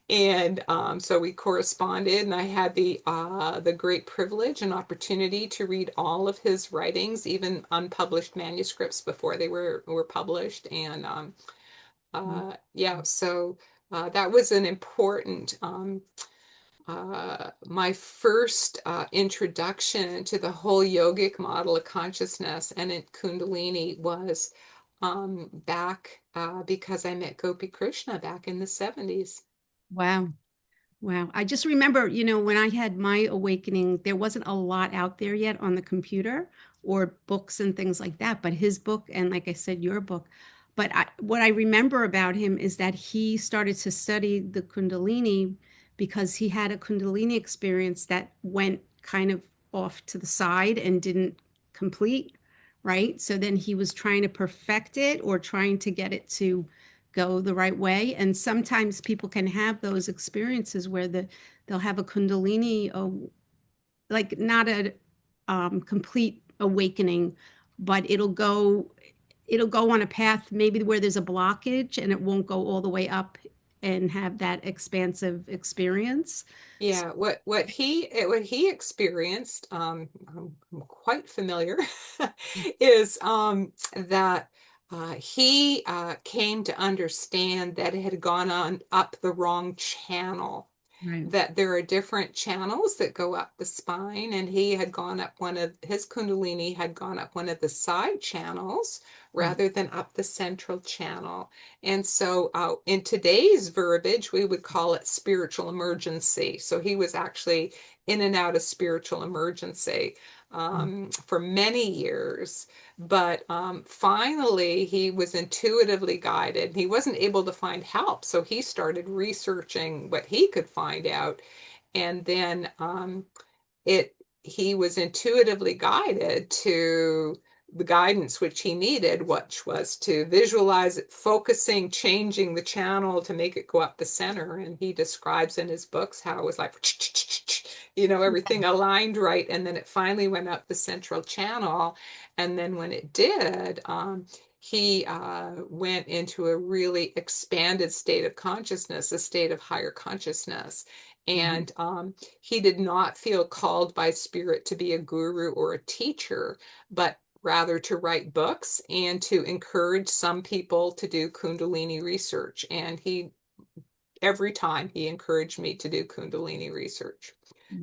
And so we corresponded, and I had the great privilege and opportunity to read all of his writings, even unpublished manuscripts before they were published. And yeah, so that was an important my first introduction to the whole yogic model of consciousness and in Kundalini was back because I met Gopi Krishna back in the 70s. Wow. Wow. I just remember, when I had my awakening, there wasn't a lot out there yet on the computer or books and things like that, but his book and like I said, your book. But what I remember about him is that he started to study the Kundalini because he had a Kundalini experience that went kind of off to the side and didn't complete, right? So then he was trying to perfect it or trying to get it to go the right way. And sometimes people can have those experiences where they'll have a Kundalini, like not a complete awakening, but it'll go on a path maybe where there's a blockage and it won't go all the way up and have that expansive experience. Yeah, what he experienced, I'm quite familiar, is that he came to understand that it had gone on up the wrong channel. Right. That there are different channels that go up the spine, and he had gone up his Kundalini had gone up one of the side channels Right. rather than up the central channel. And so in today's verbiage, we would call it spiritual emergency. So he was actually in and out of spiritual emergency for many years. But finally, he was intuitively guided. He wasn't able to find help. So he started researching what he could find out. And then it he was intuitively guided to the guidance which he needed, which was to visualize it, focusing, changing the channel to make it go up the center. And he describes in his books how it was like, everything aligned right. And then it finally went up the central channel. And then when it did, he went into a really expanded state of consciousness, a state of higher consciousness. And he did not feel called by spirit to be a guru or a teacher, but rather to write books and to encourage some people to do Kundalini research. And every time he encouraged me to do Kundalini research.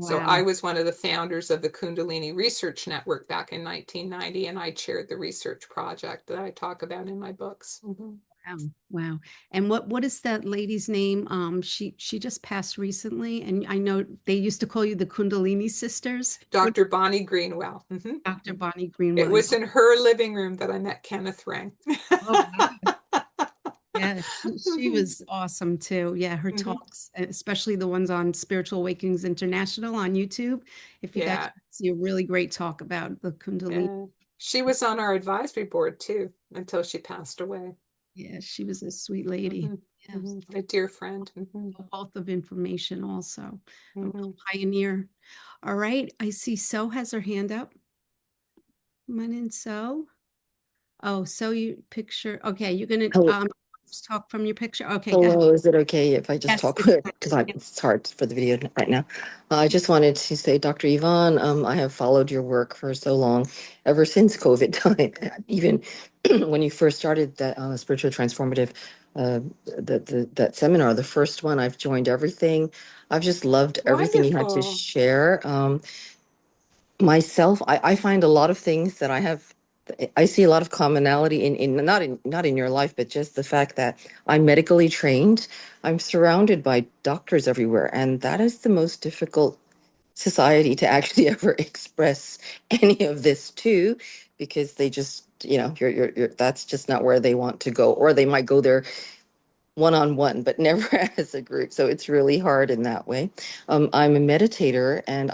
So Wow. I was one of the founders of the Kundalini Research Network back in 1990, and I chaired the research project that I talk about in my books. Mm-hmm. Wow. Wow. And what is that lady's name? She just passed recently, and I know they used to call you the Kundalini sisters. Dr. Bonnie Greenwell. Mm-hmm. Dr. Bonnie It Greenwell. was in her living room that I met Kenneth Ring. Oh, wow. Yeah, she was awesome too. Yeah, her Mhm. talks, especially the ones on Spiritual Awakenings International on YouTube. If you guys Yeah, see a really great talk about the Kundalini. yeah. She was on our advisory board too until she passed away. Yeah, she was a sweet lady. Mhm. Yes. Mhm. A dear friend. Mhm. A wealth of information also. A real Mhm. pioneer. All right, I see So has her hand up. Come on in, So. Oh, So you picture. Okay, you're gonna Hello, just talk from your picture. Okay, go ahead. hello. Is it okay if I just Yes, talk quick? Because it's hard for the video right now. I just wanted to say, Dr. Yvonne, I have followed your work for so long, ever since COVID time, even when you first started that spiritual transformative, that seminar, the first one. I've joined everything. I've just loved everything you had to Wonderful. share. Myself, I find a lot of things that I see a lot of commonality in your life, but just the fact that I'm medically trained. I'm surrounded by doctors everywhere, and that is the most difficult society to actually ever express any of this to, because they just, you're that's just not where they want to go, or they might go there one-on-one, but never as a group. So it's really hard in that way. I'm a meditator, and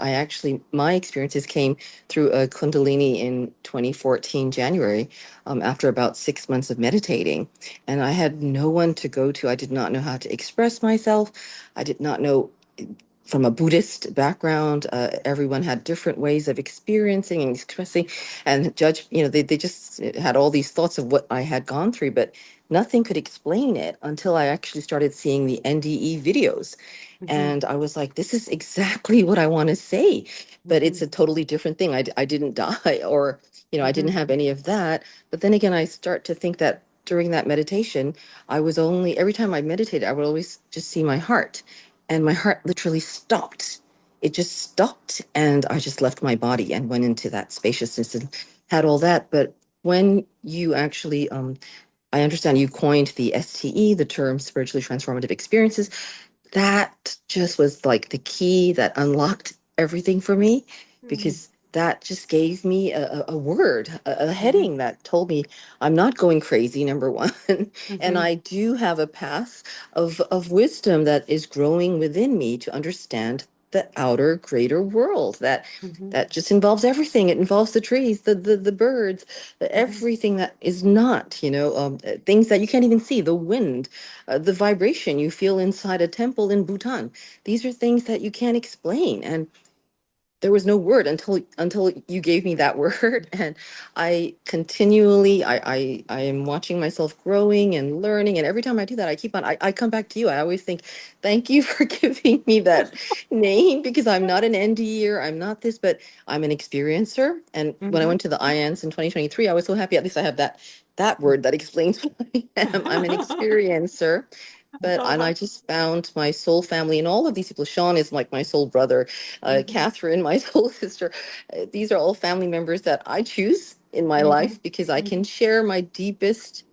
my experiences came through a Kundalini in 2014, January, after about 6 months of meditating. And I had no one to go to. I did not know how to express myself. I did not know, from a Buddhist background, everyone had different ways of experiencing and expressing, and they just had all these thoughts of what I had gone through, but nothing could explain it until I actually started seeing the NDE videos. Mhm. And I was like, this is exactly what I want to say, but it's a totally different thing. I didn't die, or, I didn't have any of that. But then again, I start to think that during that meditation, every time I meditated, I would always just see my heart, and my heart literally stopped. It just stopped, and I just left my body and went into that spaciousness and had all that. But when you actually, I understand you coined the STE, the term spiritually transformative experiences. That just was like the key that unlocked everything for me, because that just gave me a word, a heading that told me I'm not going crazy, number one. And I do have a path of wisdom that is growing within me to understand the outer greater world that just involves everything. It involves the trees, the birds, everything that is not, things that you can't even see, the wind, the vibration you feel inside a temple in Bhutan. These are things that you can't explain. And there was no word until you gave me that word. And I continually, I am watching myself growing and learning, and every time I do that, I come back to you. I always think, thank you for giving me that name, because I'm not an NDE, I'm not this, but I'm an experiencer. And when I went to the IANS in 2023, I was so happy. At least I have that word that explains what I am. I'm an experiencer. And I just found my soul family and all of these people. Sean is like my soul brother, Catherine, my soul sister. These are all family members that I choose in my life, because I can share my deepest,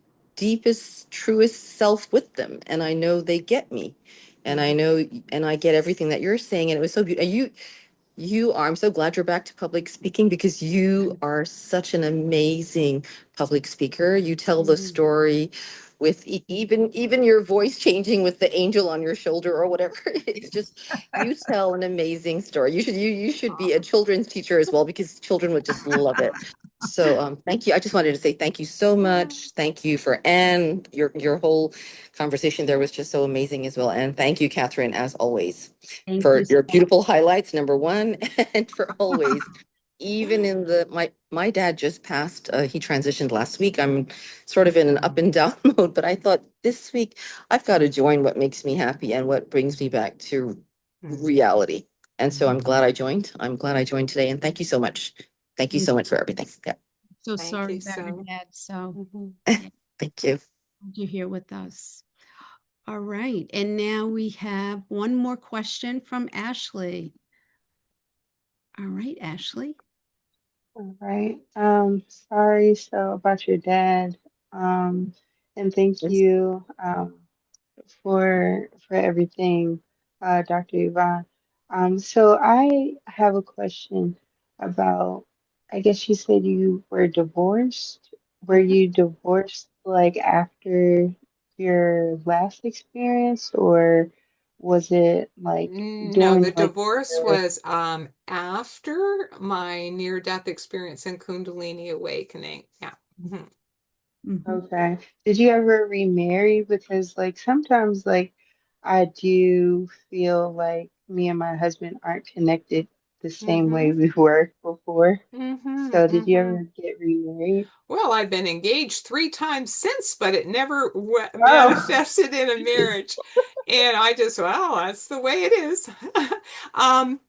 truest self with them. And I know they get me. And I know, and I get everything that you're saying. And it was so beautiful. I'm so glad you're back to public speaking, because you are such an amazing public speaker. You tell the story with even your voice changing with the angel on your shoulder or whatever. It's just, you tell an amazing story. You should be a children's teacher as well, because children would just love it. So thank you. I just wanted to say thank you so much. Thank you for Anne. Your whole conversation there was just so amazing as well. And thank you, Catherine, as always, Thank for you. your beautiful highlights, number one, and for always, even in my dad just passed. He transitioned last week. I'm sort of in an up and down mode, but I thought this week I've got to join what makes me happy and what brings me back to reality. And so I'm glad I joined. I'm glad I joined today, and thank you so much. Thank you so much for everything. Yeah. So Thank sorry you about your so. dad. So Mhm. yeah, Thank you. glad you're here with us. All right. And now we have one more question from Ashley. All right, Ashley. All right. Sorry so about your dad. And thank Yes. you for everything, Dr. Yvonne. So I have a question about, I guess you said you were divorced. Were Mhm. you divorced like after your last experience, or was it like No, during the like divorce the was after my near-death experience in Kundalini awakening. Yeah. Mhm. Mhm. Okay. Did you ever remarry? Because like sometimes like I do feel like me and my husband aren't connected the same way Mhm. we were before. Mhm. So did you Mhm. ever get remarried? Well, I've been engaged 3 times since, but it never Oh. manifested in a marriage. And I just, well, that's the way it is. um,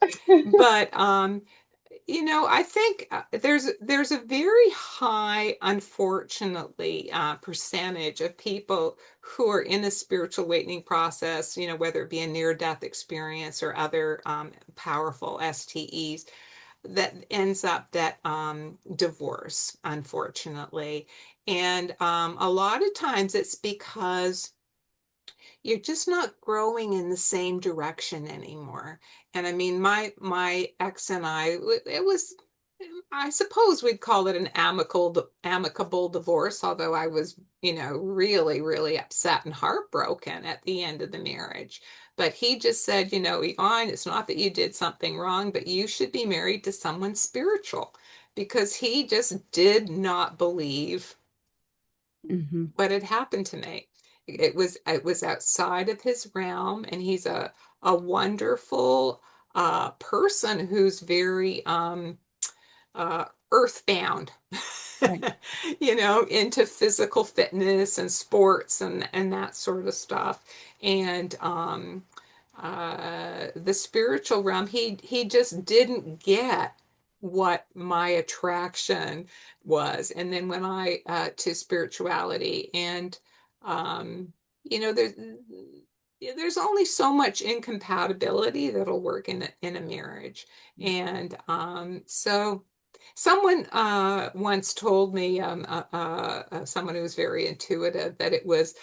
but I think there's a very high, unfortunately, percentage of people who are in a spiritual awakening process, whether it be a near-death experience or other powerful STEs, that ends up that divorce, unfortunately. And a lot of times it's because you're just not growing in the same direction anymore. And I mean, my ex and it was, I suppose we'd call it an amicable divorce, although I was, really, really upset and heartbroken at the end of the marriage. But he just said, Yvonne, it's not that you did something wrong, but you should be married to someone spiritual, because he just did not believe Mhm. what had happened to me. It was outside of his realm, and he's a wonderful person who's very earthbound, Right. into physical fitness and sports and that sort of stuff. And the spiritual realm, he just didn't get what my attraction was. And then when I to spirituality, and um, you know, there's only so much incompatibility that'll work in a marriage. And so someone once told me, someone who was very intuitive, that it was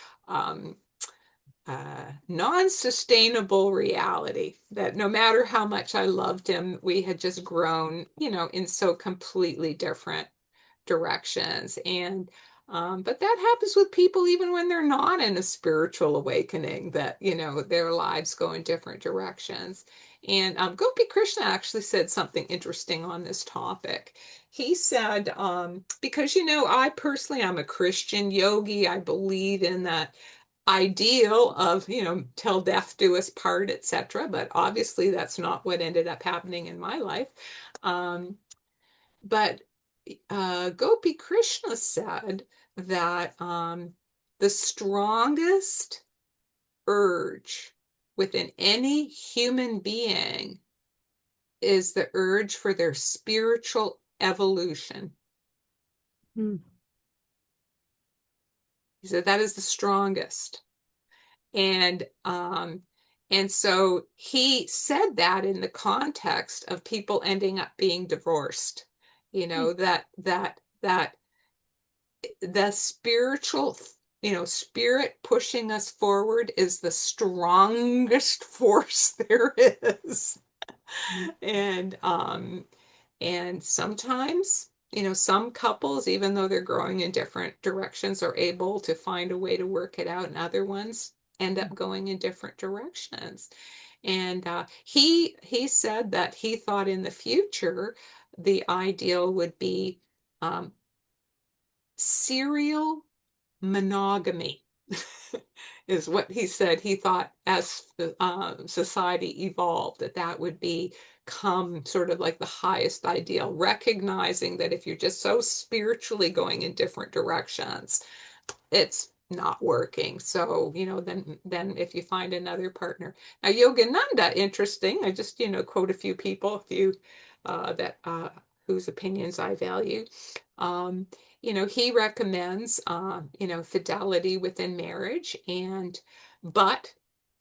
non-sustainable reality, that no matter how much I loved him, we had just grown, in so completely different directions. And but that happens with people even when they're not in a spiritual awakening, that their lives go in different directions. And Gopi Krishna actually said something interesting on this topic. He said, because I personally, I'm a Christian yogi. I believe in that ideal of till death do us part, etc., but obviously that's not what ended up happening in my life. But Gopi Krishna said that the strongest urge within any human being is the urge for their spiritual evolution. Mm. He said that is the strongest. And so he said that in the context of people ending up being divorced, that the spiritual, spirit pushing us forward is the strongest force there is. And sometimes, some couples, even though they're growing in different directions, are able to find a way to work it out, and other ones end up going in different directions. And he said that he thought in the future the ideal would be serial monogamy. Is what he said. He thought as society evolved, that would become sort of like the highest ideal, recognizing that if you're just so spiritually going in different directions, it's not working. So, then if you find another partner. Now, Yogananda, interesting. I just, quote a few people, that whose opinions I value. He recommends, fidelity within marriage, but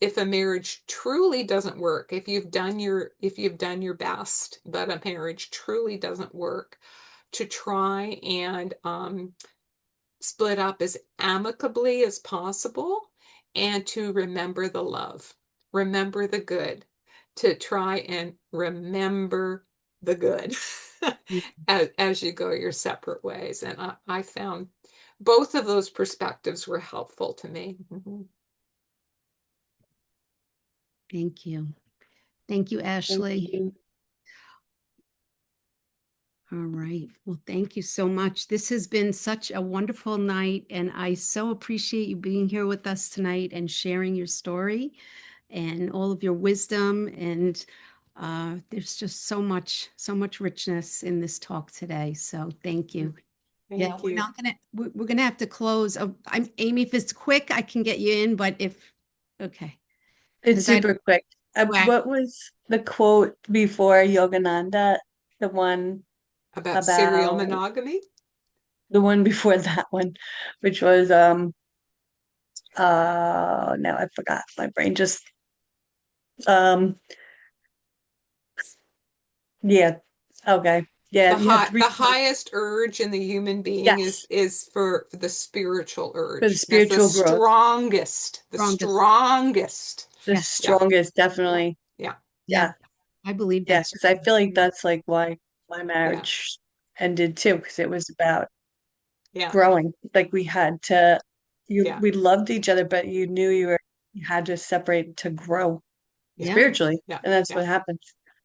if a marriage truly doesn't work, if you've done your best, but a marriage truly doesn't work, to try and split up as amicably as possible, and to remember the love, remember the good, to try and remember the good as you go your separate ways. And I found both of those perspectives were helpful to me. Thank you. Thank you, Ashley. Thank you. All right. Well, thank you so much. This has been such a wonderful night, and I so appreciate you being here with us tonight and sharing your story and all of your wisdom. And there's just so much richness in this talk today. So thank you. Thank you. We're gonna have to close. I'm Amy. If it's quick, I can get you in. But okay. It's super quick. What was the quote before Yogananda? The one about serial monogamy? The one before that one, which was now I forgot. My brain just yeah. Okay. Yeah, the highest urge in the human being is for the spiritual urge. For the spiritual growth. Strongest. The strongest, definitely. Yeah. I believe that's because I feel like that's like why my marriage ended too, because it was about growing. Like we had to we loved each other, but you knew you had to separate to grow spiritually. And that's what happened.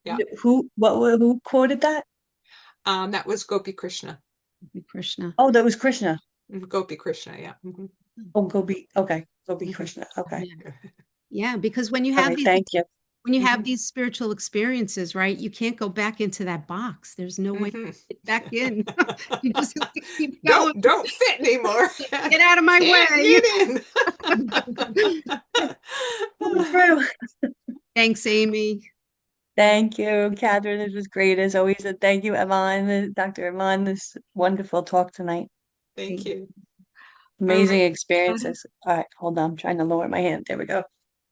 Yeah. Who quoted that? That was Gopi Krishna. Oh, that was Krishna. Gopi Krishna, yeah. Mm-hmm. Oh, Gopi Krishna. Okay. Yeah, because when you have thank you. When you have these spiritual experiences, right, you can't go back into that box. There's no way to get back in. You just have to keep going. Don't fit anymore. Get out of my way. Get in. Thanks, Amy. Thank you, Catherine. It was great as always. And thank you, Yvonne, Dr. Yvonne. This wonderful talk tonight. Thank you. Amazing experiences. All right, hold on. I'm trying to lower my hand. There we go.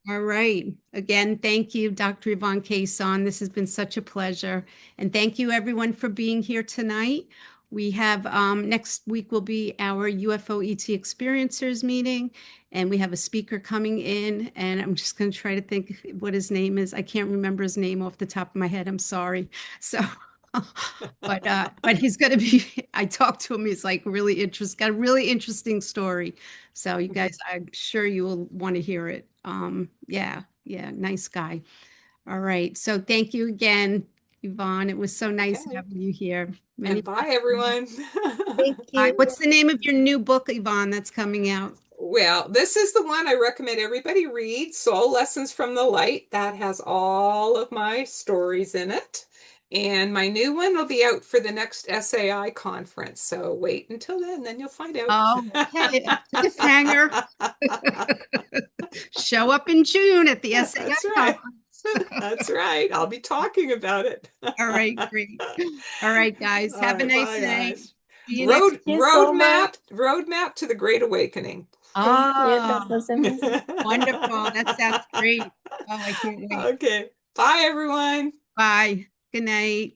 All right. Again, thank you, Dr. Yvonne Kason. This has been such a pleasure. And thank you, everyone, for being here tonight. We have next week will be our UFO ET Experiencers meeting, and we have a speaker coming in, and I'm just going to try to think what his name is. I can't remember his name off the top of my head. I'm sorry. So, but he's going to be, I talked to him. He's like really interesting, got a really interesting story. So you guys, I'm sure you will want to hear it. Yeah, nice guy. All right. So thank you again, Yvonne. It was so nice having you here. And bye, everyone. Thank you. What's the name of your new book, Yvonne, that's coming out? Well, this is the one I recommend everybody read, Soul Lessons from the Light. That has all of my stories in it. And my new one will be out for the next SAI conference. So wait until then you'll find out. Oh, okay. Cliffhanger. Show up in June at the SAI conference. That's right. I'll be talking about it. All right, great. All right, guys. Have a nice night. Roadmap to the Great Awakening. Oh, wonderful. That sounds great. Oh, I can't wait. Okay. Bye, everyone. Bye. Good night.